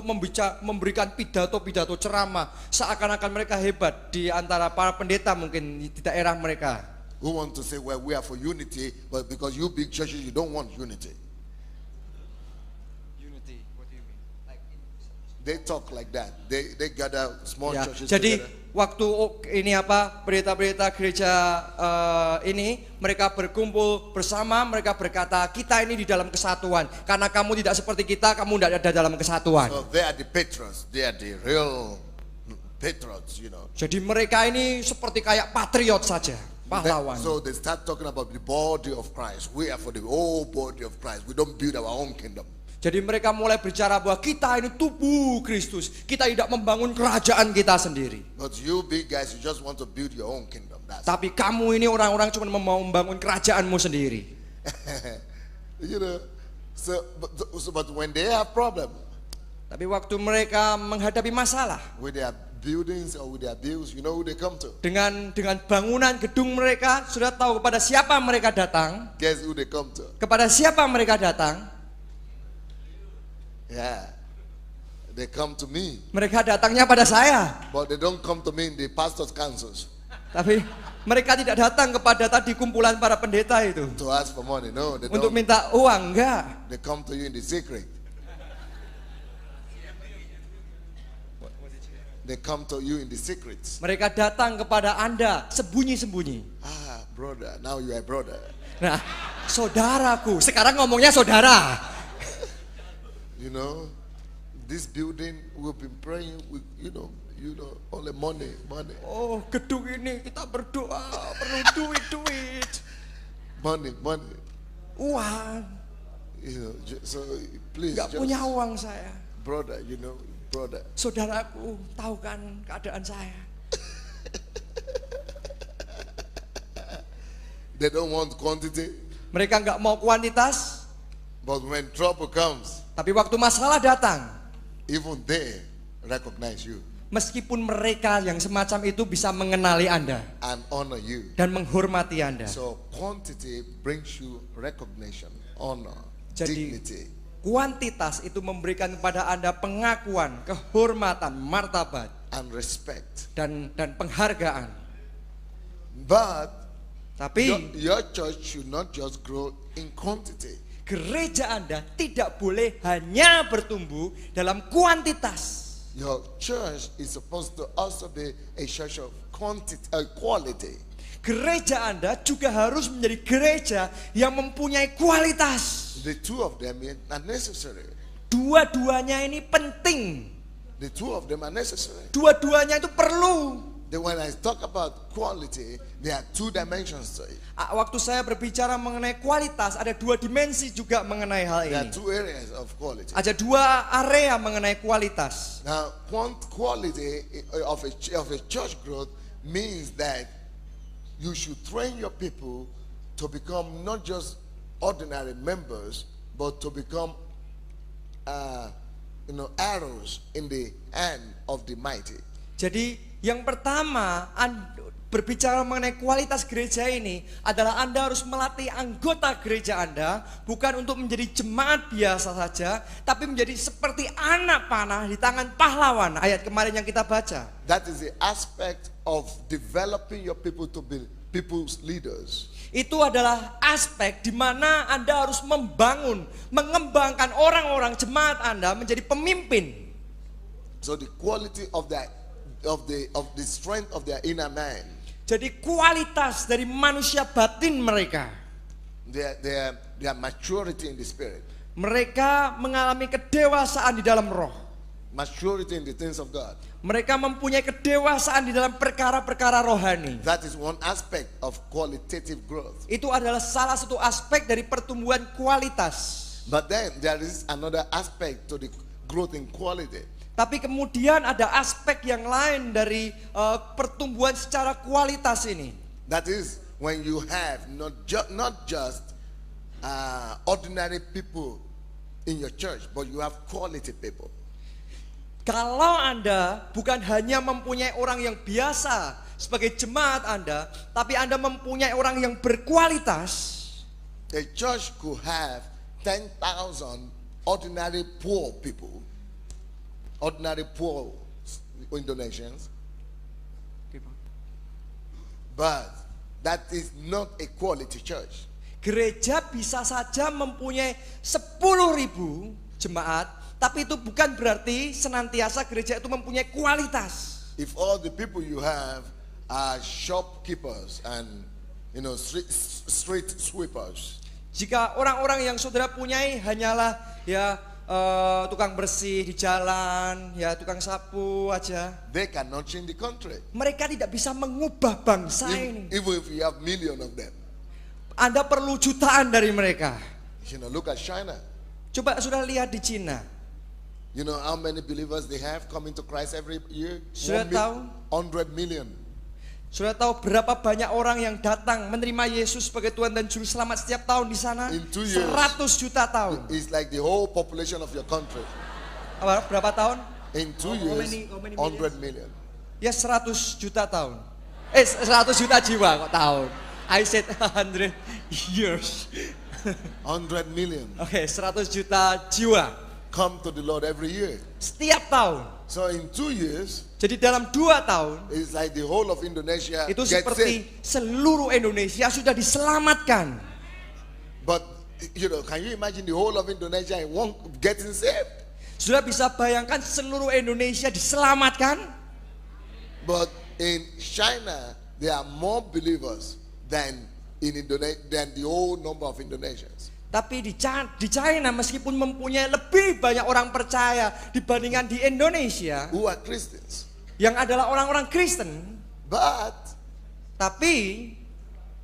memberikan pidato-pidato ceramah seakan-akan mereka hebat di antara para pendeta mungkin di daerah mereka. Who want to say, well, we are for unity, but because you big churches, you don't want unity. Unity, what do you mean? They talk like that. They gather small Ya, churches jadi together. waktu ini pendeta-pendeta gereja ini mereka berkumpul bersama, mereka berkata kita ini di dalam kesatuan karena kamu tidak seperti kita, kamu tidak ada dalam kesatuan. So they are the patrons. They are the real patrons, you know. Jadi mereka ini seperti kayak patriot saja, pahlawan. So they start talking about the body of Christ. We are for the whole body of Christ. We don't build our own kingdom. Jadi mereka mulai bicara bahwa kita ini tubuh Kristus, kita tidak membangun kerajaan kita sendiri. But you big guys, you just want to build your own kingdom. That's Tapi kamu ini orang-orang cuma mau membangun kerajaanmu sendiri. you know. But when they have problem Tapi waktu mereka menghadapi masalah with their buildings or with their bills, you know who they come to? dengan bangunan gedung mereka, sudah tahu kepada siapa mereka datang? Guess who they come to? Kepada siapa mereka datang? Yeah. They come to me. Mereka datangnya pada saya. But they don't come to me in the pastor's councils Tapi mereka tidak datang kepada tadi kumpulan para pendeta itu to ask for money. No, they untuk don't. minta uang, enggak. They come to you in the secret. They come to you in the secrets. Mereka datang kepada Anda sembunyi-sembunyi. Ah, brother, now you are brother. Nah, saudaraku, sekarang ngomongnya saudara. You know, this building we've been praying with, you know, only money. Oh, gedung ini kita berdoa perlu duit. Money. Uang. You know, so please, Enggak punya uang saya. brother, brother. Saudaraku, tahu kan keadaan saya. They don't want quantity, Mereka enggak mau kuantitas, but when trouble comes, tapi waktu masalah datang, even they recognize you meskipun mereka yang semacam itu bisa mengenali Anda and honor you. dan menghormati Anda. So quantity brings you recognition, honor, Jadi dignity. kuantitas itu memberikan kepada Anda pengakuan, kehormatan, martabat And respect. dan penghargaan. But Tapi your church should not just grow in quantity. gereja Anda tidak boleh hanya bertumbuh dalam kuantitas. Your church is supposed to also be a church of quality. Gereja Anda juga harus menjadi gereja yang mempunyai kualitas. The two of them are necessary. Dua-duanya ini penting. The two of them are necessary. Dua-duanya itu perlu. Then when I talk about quality, there are two dimensions to it. Waktu saya berbicara mengenai kualitas, ada dua dimensi juga mengenai hal There are ini. two areas of quality. Ada dua area mengenai kualitas. Now, quality of a church growth means that you should train your people to become not just ordinary members, but to become, arrows in the hand of the mighty. Jadi yang pertama, berbicara mengenai kualitas gereja ini adalah Anda harus melatih anggota gereja Anda bukan untuk menjadi jemaat biasa saja, tapi menjadi seperti anak panah di tangan pahlawan. Ayat kemarin yang kita baca. That is the aspect of developing your people to be people's leaders. Itu adalah aspek di mana Anda harus mengembangkan orang-orang jemaat Anda menjadi pemimpin. So the quality of the strength of their inner man. Jadi kualitas dari manusia batin mereka. Their maturity in the spirit. Mereka mengalami kedewasaan di dalam roh. Maturity in the things of God. Mereka mempunyai kedewasaan di dalam perkara-perkara rohani. That is one aspect of qualitative growth. Itu adalah salah satu aspek dari pertumbuhan kualitas. But then there is another aspect to the growth in quality. Tapi kemudian ada aspek yang lain dari pertumbuhan secara kualitas ini. That is when you have not just ordinary people in your church, but you have quality people. Kalau Anda bukan hanya mempunyai orang yang biasa sebagai jemaat Anda, tapi Anda mempunyai orang yang berkualitas. A church could have 10,000 ordinary poor people, ordinary poor Indonesians, but that is not a quality church. Gereja bisa saja mempunyai 10.000 jemaat, tapi itu bukan berarti senantiasa gereja itu mempunyai kualitas. If all the people you have are shopkeepers and street sweepers, Jika orang-orang yang saudara punyai hanyalah ya tukang bersih di jalan, ya tukang sapu aja, they cannot change the country. mereka tidak bisa mengubah bangsa ini. Even if you have million of them. Anda perlu jutaan dari mereka. Look at China. Coba sudah lihat di Cina. You know how many believers they have coming to Christ every year? Sudah tahu? 100 million. Sudah tahu berapa banyak orang yang datang menerima Yesus sebagai Tuhan dan Juru Selamat setiap tahun di sana? In 2 years, 100 juta tahun. It's like the whole population of your country. Berapa tahun? In 2 years, 100 million. Ya 100 juta tahun. 100 juta jiwa kok tahun. I said 100 years. 100 million Oke, 100 juta jiwa come to the Lord every year. setiap tahun. So in 2 years, Jadi dalam 2 tahun it's like the whole of Indonesia itu gets seperti saved. seluruh Indonesia sudah diselamatkan. But can you imagine the whole of Indonesia getting saved? Sudah bisa bayangkan seluruh Indonesia diselamatkan? But in China, there are more believers than in Indonesia, than the whole number of Indonesians. Tapi di China meskipun mempunyai lebih banyak orang percaya dibandingkan di Indonesia Who are Christians? yang adalah orang-orang Kristen, But tapi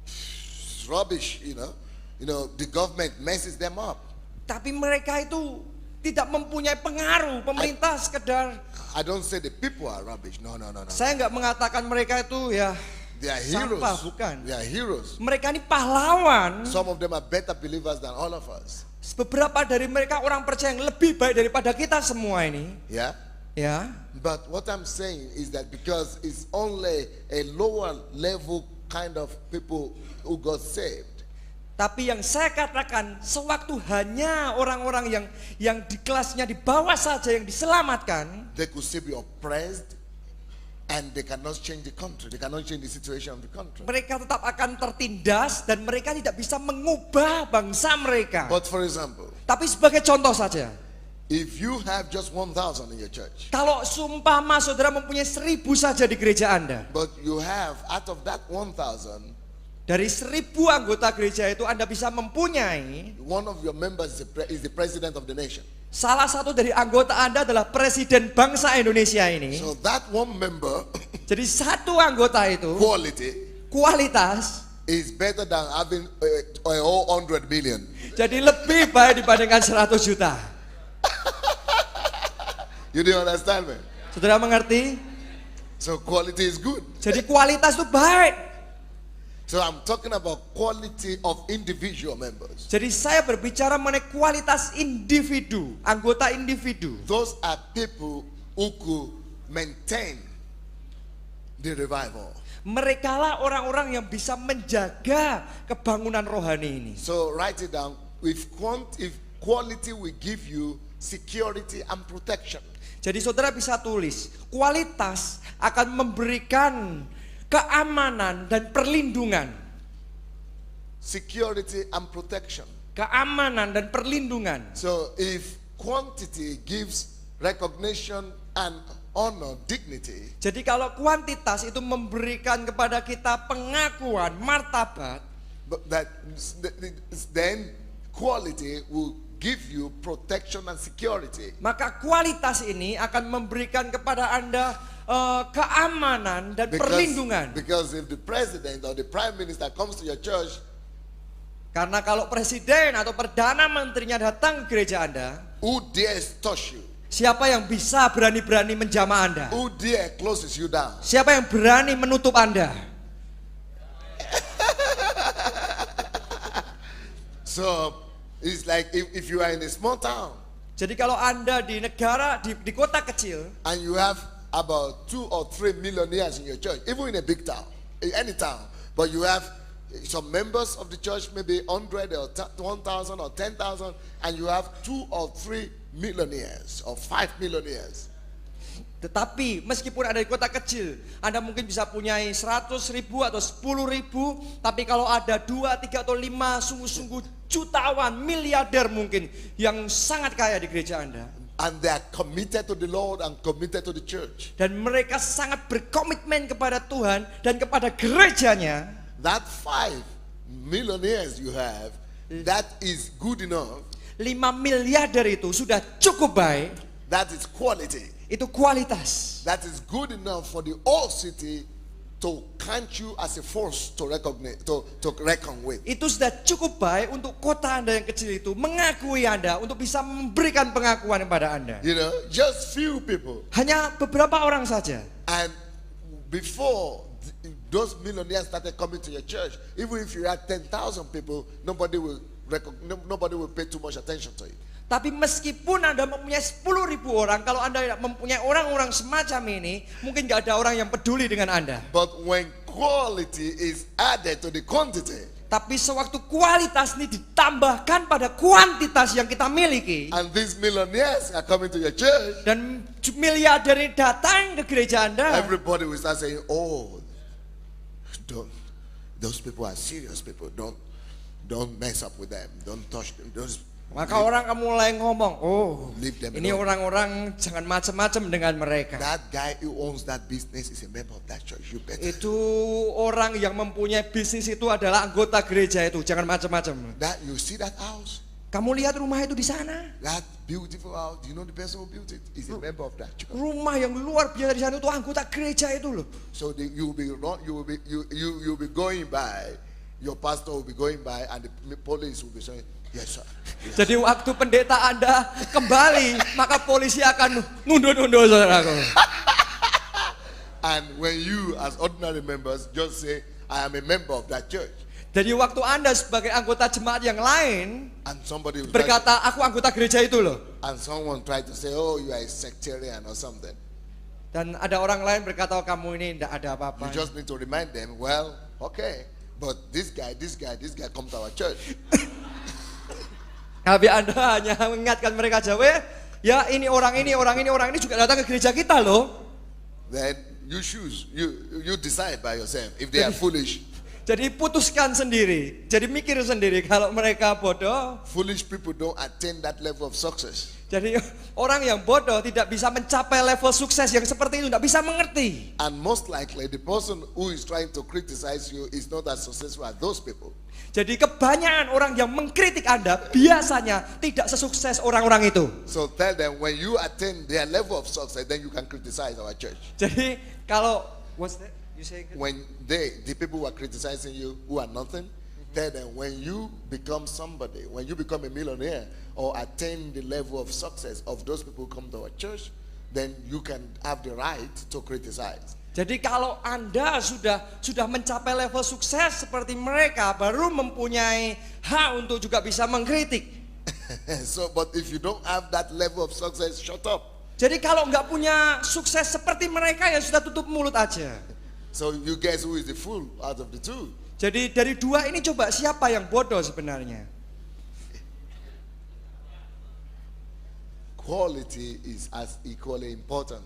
it's rubbish, the government messes them up. tapi mereka itu tidak mempunyai pengaruh. Pemerintah sekedar, I don't say the people are rubbish. No. saya nggak mengatakan mereka itu ya They are heroes. sampah, bukan. They are heroes. Mereka ini pahlawan. Some of them are better believers than all of us. Beberapa dari mereka orang percaya yang lebih baik daripada kita semua ini. Yeah? Ya. But what I'm saying is that because it's only a lower level kind of people who got saved, Tapi yang saya katakan, sewaktu hanya orang-orang yang di kelasnya di bawah saja yang diselamatkan, they could still be oppressed and they cannot change the country. They cannot change the situation of the country. mereka tetap akan tertindas dan mereka tidak bisa mengubah bangsa mereka. But for example, Tapi sebagai contoh saja, if you have just 1,000 in your church, kalau sumpama saudara mempunyai 1.000 saja di gereja Anda, but you have out of that 1,000, dari 1.000 anggota gereja itu Anda bisa mempunyai one of your members is the president of the nation. salah satu dari anggota Anda adalah presiden bangsa Indonesia ini. So that one member Jadi satu anggota itu quality kualitas is better than having a whole 100 million. jadi lebih baik dibandingkan 100 juta. You didn't understand me? Saudara mengerti? So quality is good. Jadi kualitas itu baik. So I'm talking about quality of individual members. Jadi saya berbicara mengenai kualitas individu, anggota individu. Those are people who could maintain the revival. Mereka lah orang-orang yang bisa menjaga kebangunan rohani ini. So write it down. If quality will give you security and protection. Jadi saudara bisa tulis, kualitas akan memberikan keamanan dan perlindungan. Security and protection. Keamanan dan perlindungan. So if quantity gives recognition and honor, dignity. Jadi kalau kuantitas itu memberikan kepada kita pengakuan, martabat, then quality will give you protection and security. maka kualitas ini akan memberikan kepada Anda keamanan dan perlindungan. Because if the president or the prime minister comes to your church, Karena kalau presiden atau perdana menterinya datang ke gereja Anda, who dares touch you? siapa yang bisa berani-berani menjamah Anda? Who dare closes you down? Siapa yang berani menutup Anda? So it's like if you are in a small town Jadi kalau Anda di negara, di kota kecil, and you have about 2 or 3 millionaires in your church, even in a big town, in any town, but you have some members of the church, maybe 100 or 1,000 or 10,000, and you have 2 or 3 millionaires or 5 millionaires. Tetapi meskipun ada di kota kecil, Anda mungkin bisa punyai 100.000 atau 10.000, tapi kalau ada 2, 3 atau 5 sungguh-sungguh jutawan, miliarder mungkin yang sangat kaya di gereja Anda. And they are committed to the Lord and committed to the church. Dan mereka sangat berkomitmen kepada Tuhan dan kepada gerejanya. That 5 millionaires you have, that is good enough. 5 miliarder itu sudah cukup baik. That is quality. Itu kualitas. That is good enough for the whole city to count you as a force to recognize, to reckon with. Itu sudah cukup baik untuk kota Anda yang kecil itu mengakui Anda, untuk bisa memberikan pengakuan kepada Anda. You know, just few people. Hanya beberapa orang saja. And before those millionaires started coming to your church, even if you had 10,000 people, nobody will pay too much attention to it. Tapi meskipun Anda mempunyai 10.000 orang, kalau Anda mempunyai orang-orang semacam ini, mungkin gak ada orang yang peduli dengan Anda. But when quality is added to the quantity, tapi sewaktu kualitas ini ditambahkan pada kuantitas yang kita miliki, and these millionaires are coming to your church, dan miliarder ini datang ke gereja Anda, everybody will start saying, "Oh, those people are serious people. Don't mess up with them. Don't touch them. Maka orang akan mulai ngomong, oh, ini alone. orang-orang jangan macam-macam dengan mereka. That guy who owns that business is a member of that church. You better." Itu orang yang mempunyai bisnis itu adalah anggota gereja itu, jangan macam-macam. That you see that house, Kamu lihat rumah itu di sana? that beautiful house. You know the person who built it is a member of that church. Rumah yang luar biasa di sana itu anggota gereja itu loh. So you will be going by. Your pastor will be going by, and the police will be saying, "Yes, sir." Yes. Jadi waktu pendeta Anda kembali, maka polisi akan nunduk-nunduk, saudaraku. And when you as ordinary members just say, "I am a member of that church," Jadi waktu Anda sebagai anggota jemaat yang lain and somebody will berkata, aku anggota gereja itu loh. and someone try to say, "Oh, you are a sectarian or something," Dan ada orang lain berkata, kamu ini tidak ada apa-apa. you just need to remind them, "Well, okay, but this guy come to our church." Tapi Anda hanya mengingatkan mereka aja, ya ini orang ini juga datang ke gereja kita loh. Then you choose, you decide by yourself if they are foolish. Jadi putuskan sendiri, jadi mikir sendiri kalau mereka bodoh. Foolish people don't attain that level of success. Jadi orang yang bodoh tidak bisa mencapai level sukses yang seperti itu, tidak bisa mengerti. And most likely the person who is trying to criticize you is not as successful as those people. Jadi kebanyakan orang yang mengkritik Anda biasanya tidak sesukses orang-orang itu. So tell them, when you attain their level of success, then you can criticize our church. Jadi kalau what's that? You say When the people who are criticizing you, who are nothing, tell them, when you become somebody, when you become a millionaire or attain the level of success of those people who come to our church, then you can have the right to criticize. Jadi kalau Anda sudah mencapai level sukses seperti mereka, baru mempunyai hak untuk juga bisa mengkritik. So, but if you don't have that level of success, shut up. Jadi kalau nggak punya sukses seperti mereka, ya sudah tutup mulut aja. So you guess who is the fool out of the two? Jadi dari dua ini coba siapa yang bodoh sebenarnya? Quality is as equally important.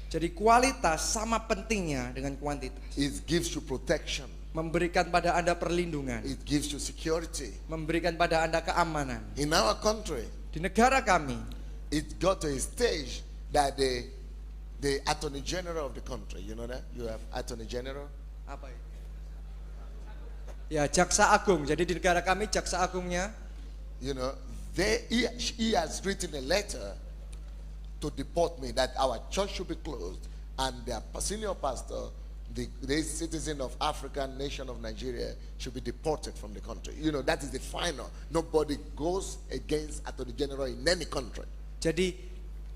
Jadi kualitas sama pentingnya dengan kuantitas. It gives you protection. Memberikan pada Anda perlindungan. It gives you security. Memberikan pada Anda keamanan. In our country, Di negara kami, it got to a stage that the Attorney General of the country, you know that? You have Attorney General. apa itu? Ya, Jaksa Agung. Jadi di negara kami Jaksa Agungnya, You know, he has written a letter to deport me, that our church should be closed, and their senior pastor, the citizen of African nation of Nigeria, should be deported from the country. You know, that is the final. Nobody goes against Attorney General in any country. jadi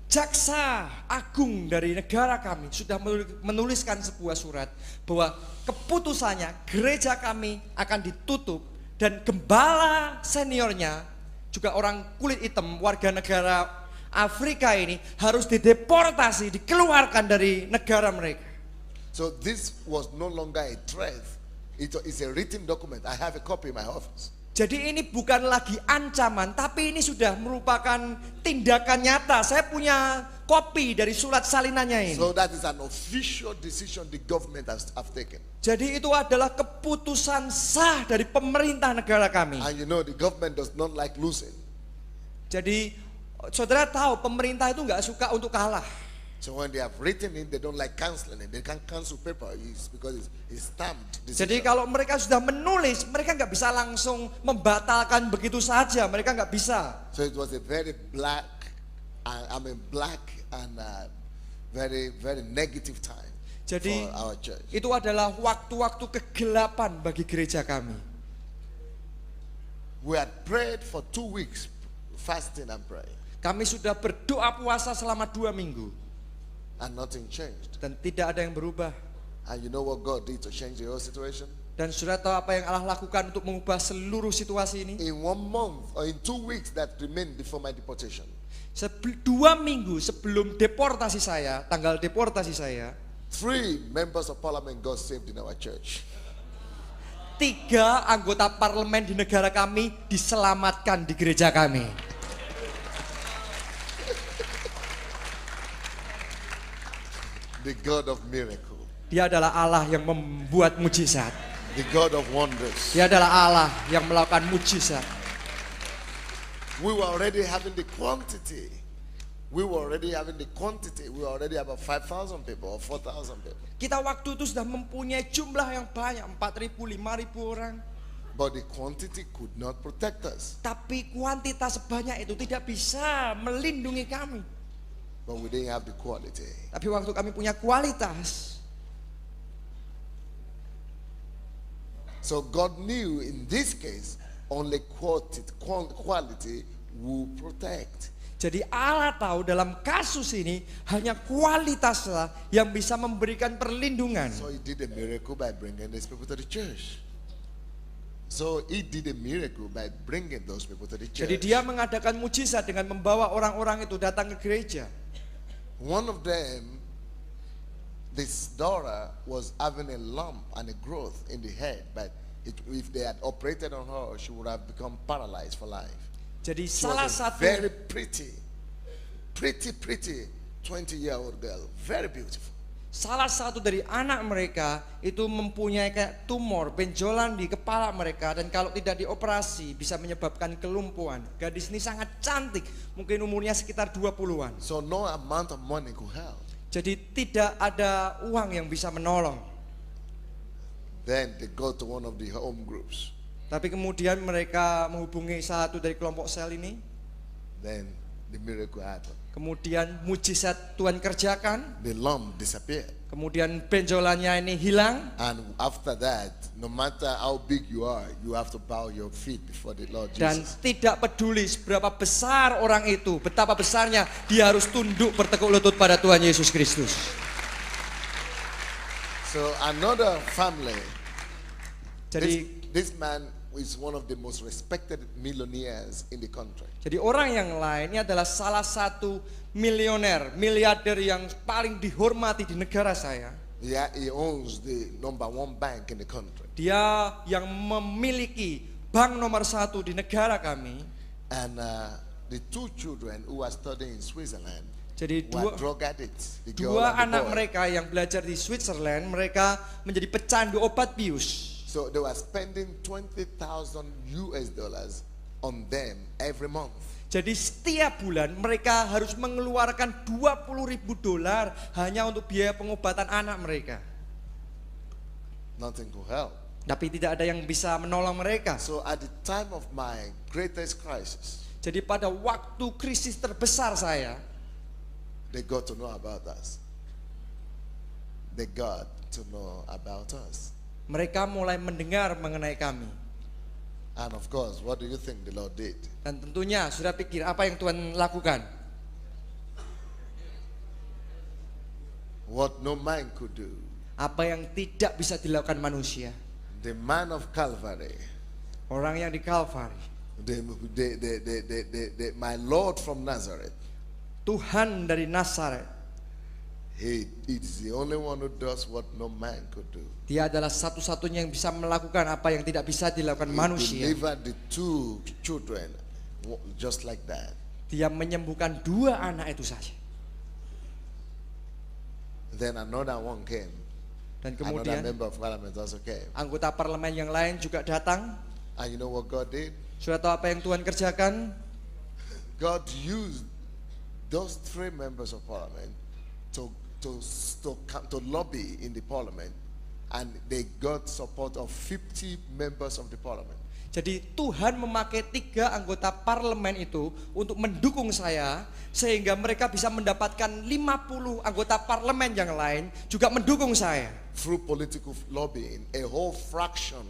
Jaksa Agung dari negara kami sudah menuliskan sebuah surat bahwa keputusannya gereja kami akan ditutup, dan gembala seniornya juga orang kulit hitam warga negara Afrika ini harus dideportasi, dikeluarkan dari negara mereka. So this was no longer a threat It's a written document. I have a copy in my office. Jadi ini bukan lagi ancaman, tapi ini sudah merupakan tindakan nyata. Saya punya kopi dari surat salinannya ini. So that is an official decision the government have taken. Jadi itu adalah keputusan sah dari pemerintah negara kami. And you know the government does not like losing. Jadi saudara tahu pemerintah itu nggak suka untuk kalah. So when they have written it, they don't like canceling it. They can't cancel paper because it's stamped decision. Jadi kalau mereka sudah menulis, mereka nggak bisa langsung membatalkan begitu saja. Mereka nggak bisa. So it was a very black and very negative time Jadi for our church. itu adalah waktu-waktu kegelapan bagi gereja kami. We had prayed for 2 weeks, fasting and praying, Kami sudah berdoa puasa selama 2 minggu and nothing changed. dan tidak ada yang berubah. And you know what God did to change the whole situation? Dan sudah tahu apa yang Allah lakukan untuk mengubah seluruh situasi ini? In 1 month or in 2 weeks that remained before my deportation, 2 minggu sebelum deportasi saya, tanggal deportasi saya, 3 members of parliament got saved in our church. 3 anggota parlemen di negara kami diselamatkan di gereja kami. The God of miracle, Dia adalah Allah yang membuat mujizat. the God of wonders. Dia adalah Allah yang melakukan mujizat. We were already having the quantity. We were already about 5,000 people or 4,000 people. Kita waktu itu sudah mempunyai jumlah yang banyak, 4.000, 5.000 orang. But the quantity could not protect us. Tapi kuantitas sebanyak itu tidak bisa melindungi kami. But we didn't have the quality. Tapi waktu kami punya kualitas, So God knew in this case only quality will protect. jadi Allah tahu dalam kasus ini hanya kualitaslah yang bisa memberikan perlindungan. So he did a miracle by bringing these people to the church. Jadi dia mengadakan mujizat dengan membawa orang-orang itu datang ke gereja. One of them, this daughter was having a lump and a growth in the head, but if they had operated on her, she would have become paralyzed for life. Jadi She salah was a satu very pretty 20-year-old girl, very beautiful. Salah satu dari anak mereka itu mempunyai kayak tumor, benjolan di kepala mereka, dan kalau tidak dioperasi bisa menyebabkan kelumpuhan. Gadis ini sangat cantik, mungkin umurnya sekitar 20-an. So no amount of money could help. Jadi tidak ada uang yang bisa menolong. Then they go to one of the home groups. Tapi kemudian mereka menghubungi satu dari kelompok sel ini. Then the miracle happened. Kemudian mujizat Tuhan kerjakan. The lump disappeared. Kemudian benjolannya ini hilang. And after that, no matter how big you are, you have to bow your feet before the Lord Dan Jesus. tidak peduli seberapa besar orang itu, betapa besarnya, dia harus tunduk bertekuk lutut pada Tuhan Yesus Kristus. So another family, Jadi this man is one of the most respected millionaires in the country. Jadi orang yang lain ini adalah salah satu miliarder yang paling dihormati di negara saya. Yeah, he owns the #1 bank in the country. Dia yang memiliki bank nomor 1 di negara kami. And the 2 children who are studying in Switzerland Jadi were drug addicts. The girl dua and the anak boy. mereka yang belajar di Switzerland, mereka menjadi pecandu obat bius. So they were spending $20,000 on them every month. Jadi setiap bulan mereka harus mengeluarkan $20,000 hanya untuk biaya pengobatan anak mereka. Nothing could help. Tapi tidak ada yang bisa menolong mereka. So at the time of my greatest crisis, Jadi pada waktu krisis terbesar saya, they got to know about us. They got to know about us. mereka mulai mendengar mengenai kami. And of course, what do you think the Lord did? Dan tentunya sudah pikir apa yang Tuhan lakukan? What no man could do. Apa yang tidak bisa dilakukan manusia. The man of Calvary, Orang yang di Kalvari, my Lord from Nazareth, Tuhan dari Nazaret, He is the only one who does what no man could do. Dia adalah satu-satunya yang bisa melakukan apa yang tidak bisa dilakukan manusia. He delivered the 2 children just like that. Dia menyembuhkan 2 anak itu saja. Then another one came. Dan Another kemudian member of parliament also came. anggota parlemen yang lain juga datang. And you know what God did? Sudah tahu apa yang Tuhan kerjakan? God used those 3 members of parliament to lobby in the parliament, and they got support of 50 members of the parliament. Jadi Tuhan memakai 3 anggota parlemen itu untuk mendukung saya, sehingga mereka bisa mendapatkan 50 anggota parlemen yang lain juga mendukung saya. Through political lobbying, a whole fraction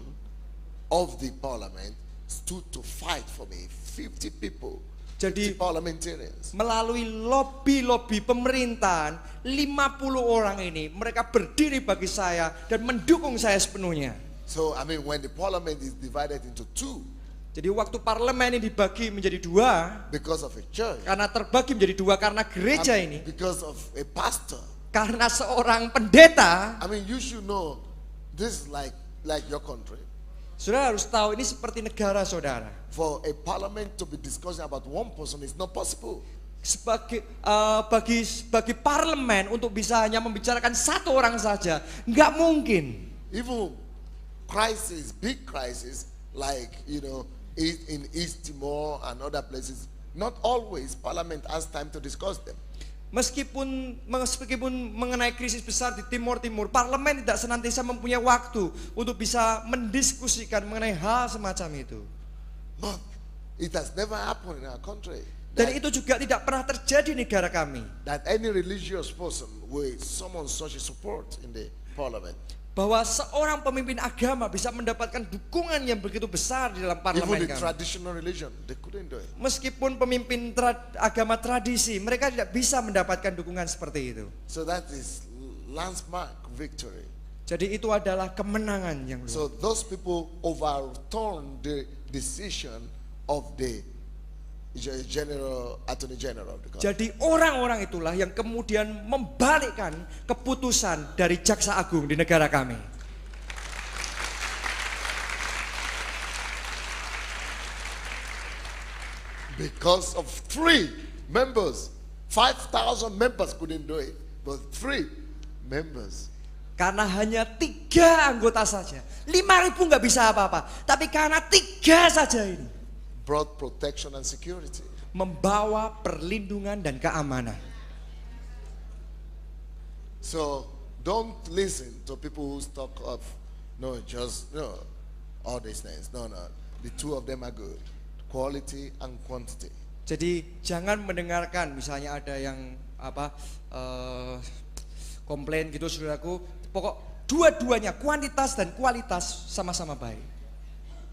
of the parliament stood to fight for me. 50 people. Jadi parliamentarians. Melalui lobby-lobby pemerintahan, 50 orang ini mereka berdiri bagi saya dan mendukung saya sepenuhnya. So I mean, when the parliament is divided into 2, jadi waktu parlemen ini dibagi menjadi 2 because of a church, karena terbagi menjadi 2 karena gereja ini, because of a pastor, karena seorang pendeta. I mean, you should know this is like your country. Saudara harus tahu ini seperti negara saudara. For a parliament to be discussing about one person is not possible. Bagi parlemen untuk bisa hanya membicarakan 1 orang saja, nggak mungkin. Even big crisis like in East Timor and other places, not always parliament has time to discuss them. Meskipun mengenai krisis besar di Timur, parlemen tidak senantiasa mempunyai waktu untuk bisa mendiskusikan mengenai hal semacam itu. But it has never happened in our country. Dan itu juga tidak pernah terjadi di negara kami. That any religious person will summon such a support in the parliament. Bahwa seorang pemimpin agama bisa mendapatkan dukungan yang begitu besar di dalam parlemen Even the kami. traditional religion, they couldn't do it. Meskipun pemimpin agama tradisi, mereka tidak bisa mendapatkan dukungan seperti itu. So that is landmark victory. Jadi itu adalah kemenangan yang luar. So those people overturned the decision of the Attorney General of the country. Jadi orang-orang itulah yang kemudian membalikkan keputusan dari Jaksa Agung di negara kami. Because of 3 members, 5,000 members couldn't do it, but 3 members. Karena hanya 3 anggota saja, 5.000 nggak bisa apa-apa. Tapi karena 3 saja ini Brought protection and security. Membawa perlindungan dan keamanan. So don't listen to people who talk of all these things. No. The 2 of them are good. Quality and quantity. Jadi jangan mendengarkan misalnya ada yang komplain gitu saudaraku. Pokok dua-duanya kuantitas dan kualitas sama-sama baik.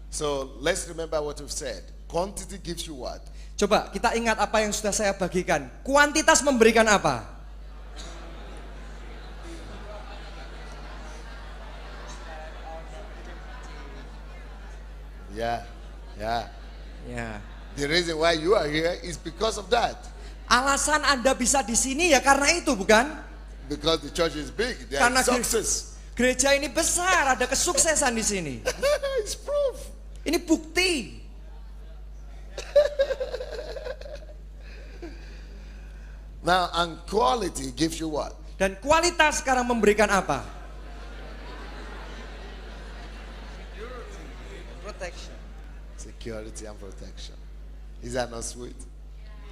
So let's remember what we've said. Quantity gives you what? Coba kita ingat apa yang sudah saya bagikan. Kuantitas memberikan apa? Yeah. Ya. The reason why you are here is because of that. Alasan Anda bisa di sini ya karena itu, bukan? Because the church is big, there Karena is success. Gereja ini besar, ada kesuksesan di sini. It's proof. Ini bukti. Now, and quality gives you what? Dan kualitas sekarang memberikan apa? Protection. Security and protection. Is that not sweet?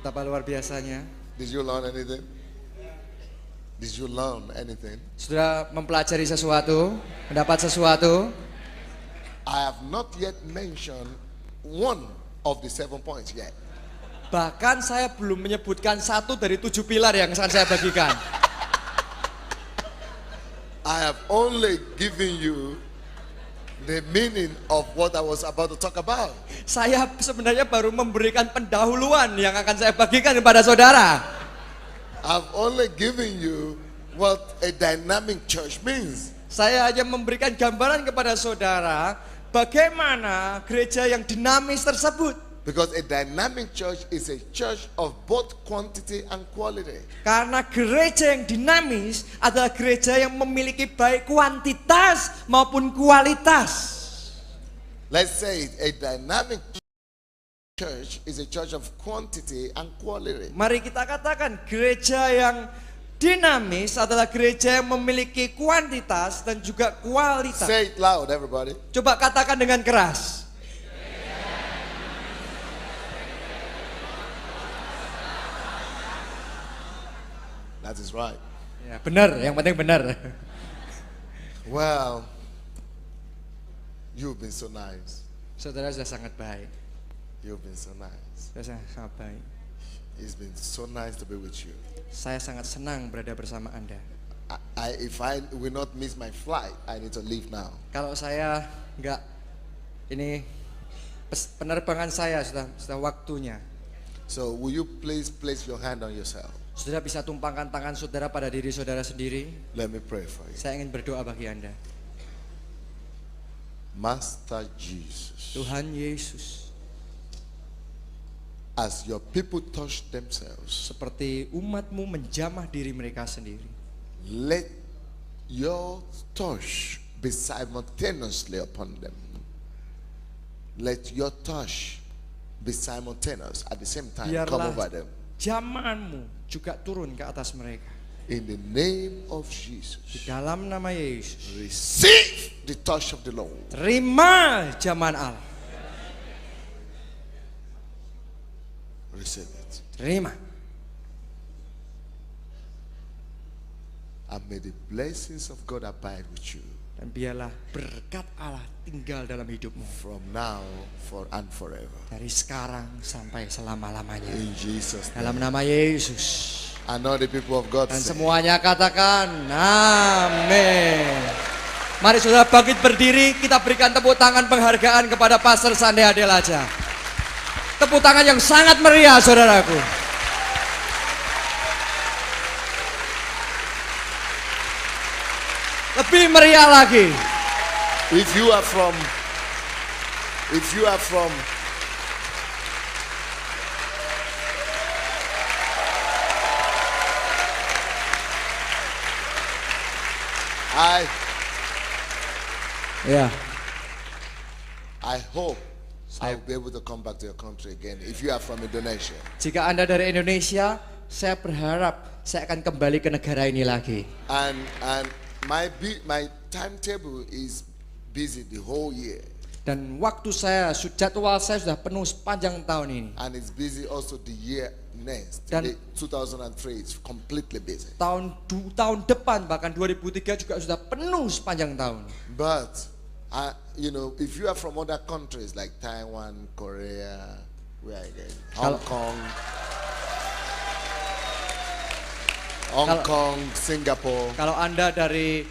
Betapa luar biasanya. Did you learn anything? Did you learn anything? Sudah mempelajari sesuatu, mendapat sesuatu. I have not yet mentioned one of the 7 points yet. Bahkan saya belum menyebutkan 1 dari 7 pilar yang akan saya bagikan. I have only given you the meaning of what I was about to talk about. Saya sebenarnya baru memberikan pendahuluan yang akan saya bagikan kepada saudara. I've only given you what a dynamic church means. Saya hanya memberikan gambaran kepada saudara bagaimana gereja yang dinamis tersebut. Because a dynamic church is a church of both quantity and quality. Karena gereja yang dinamis adalah gereja yang memiliki baik kuantitas maupun kualitas. Let's say it, a dynamic church is a church of quantity and quality. Mari kita katakan gereja yang dinamis adalah gereja yang memiliki kuantitas dan juga kualitas. Say it loud, everybody. Coba katakan dengan keras. That is right. Ya, benar, yang penting benar. Well, you've been so nice. Saudara sudah sangat baik. You've been so nice. Sudah sangat baik. It's been so nice to be with you. Saya sangat senang berada bersama Anda. If I will not miss my flight, I need to leave now. Kalau saya enggak, ini penerbangan saya sudah waktunya. So will you please place your hand on yourself? Saudara bisa tumpangkan tangan saudara pada diri saudara sendiri. Let me pray for you. Saya ingin berdoa bagi Anda. Master Jesus, Tuhan Yesus, as your people touch themselves, seperti umatmu menjamah diri mereka sendiri, let your touch be simultaneously upon them. Let your touch be simultaneous at the same time. Come over them. Jamaanmu juga turun ke atas mereka. In the name of Di Jesus, dalam nama Yesus, receive the touch of the Lord. terima jamaan Allah. Receive it. Terima. And may the blessings of God abide with you Dan biarlah berkat Allah tinggal dalam hidupmu. from now and forever. Dari sekarang sampai selama-lamanya. In Jesus' name. Dalam nama Yesus. And all the people of God Dan say, semuanya katakan amin. Mari saudara bangkit berdiri. Kita berikan tepuk tangan penghargaan kepada Pastor Sandi Adelaja. Tepuk tangan yang sangat meriah saudaraku. Lebih meriah lagi. if you are from I hope I'll be able to come back to your country again. If you are from Indonesia, Jika Anda dari Indonesia, saya berharap saya akan kembali ke negara ini lagi. and my timetable is busy the whole year, Dan waktu jadwal saya sudah penuh sepanjang tahun ini. and it's busy also the year next. Dan- 2003 it's completely busy. Tahun depan bahkan 2003 juga sudah penuh sepanjang tahun. But if you are from other countries like Taiwan, Korea, where again, Hong Kong, Singapore. Kalau Anda dari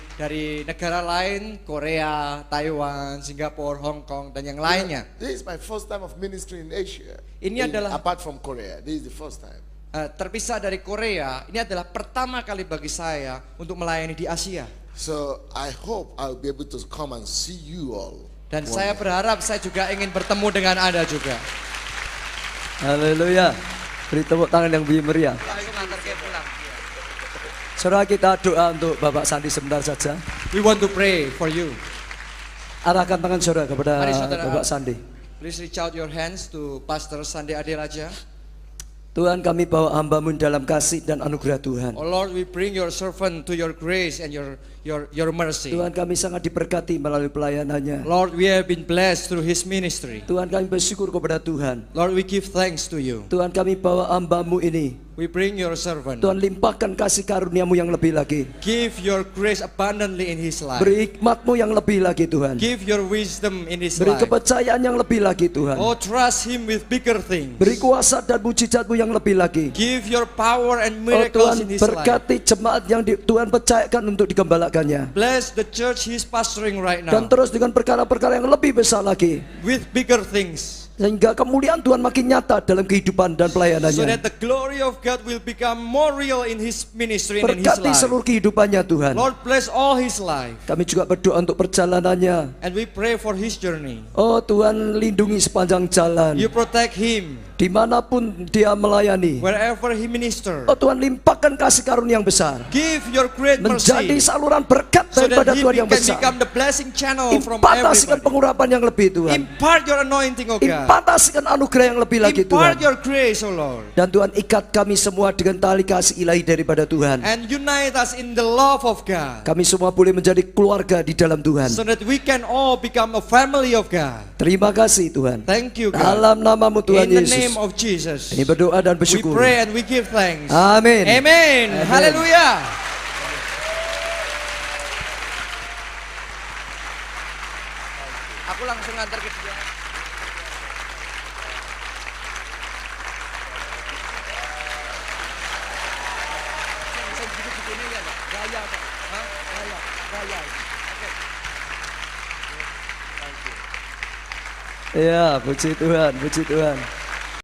negara lain, Korea, Taiwan, Singapura, Hong Kong dan yang lainnya. This is my first time of ministry in Asia. Ini adalah- apart from Korea. This is the first time. Terpisah dari Korea, ini adalah pertama kali bagi saya untuk melayani di Asia. So I hope I'll be able to come and see you all. Dan one saya day. berharap saya juga ingin bertemu dengan Anda juga. Haleluya. Beri tepuk tangan yang lebih meriah. Saudara, kita doa untuk Bapak Sandi sebentar saja. We want to pray for you. Arahkan tangan saudara kepada Mari, saudara. Bapak Sandi. Please reach out your hands to Pastor Sandi Adelaja. Tuhan, kami bawa hamba-Mu dalam kasih dan anugerah Tuhan. Oh Lord, we bring your servant to your grace and your mercy. Tuhan, kami sangat diberkati melalui pelayanannya. Lord, we have been blessed through his ministry. Tuhan, kami bersyukur kepada Tuhan. Lord, we give thanks to you. Tuhan, kami bawa hamba-Mu ini. We bring your servant. Tuhan, limpahkan kasih karunia-Mu yang lebih lagi. Give your grace abundantly in his life. Beri hikmat-Mu yang lebih lagi Tuhan. Give your wisdom in his Beri life. kepercayaan yang lebih lagi Tuhan. Oh, trust him with bigger things. Beri kuasa dan mujizat-Mu yang lebih lagi. Give your power and Oh miracles Tuhan, in his life. berkati jemaat yang Tuhan percayakan untuk digembalakannya. Bless the church he's pastoring right Dan now terus dengan perkara-perkara yang lebih besar lagi. with bigger things. Sehingga kemuliaan Tuhan makin nyata dalam kehidupan dan So pelayanannya. that the glory of God will become more real in his ministry and in his Berkati life. seluruh kehidupannya Tuhan. Lord, bless all his life. Kami juga berdoa untuk perjalanannya. And we pray for his journey. Oh Tuhan, lindungi sepanjang jalan. You protect him Dimanapun dia melayani. wherever he minister. Oh Tuhan, limpahkan kasih karunia yang besar. Give your great Menjadi mercy saluran berkat so that daripada he Tuhan yang can besar. become the blessing channel from Impartasikan everybody. pengurapan yang lebih Tuhan. Impart your anointing, oh God. Impartasikan anugerah yang lebih lagi Impart Tuhan. your grace, oh Lord. Dan Tuhan ikat kami semua dengan tali kasih ilahi daripada Tuhan. And unite us in the love of God. Kami semua boleh menjadi keluarga di dalam Tuhan. So that we can all become a family of God. Terima kasih Tuhan. Thank you, God. Dalam namamu Tuhan In the name Yesus. of Jesus. Ini berdoa dan We bersyukur. pray and we give thanks. Amin. Amen. Amen. Hallelujah. Aku langsung ngantar ke dia. Ya, puji Tuhan, puji Tuhan.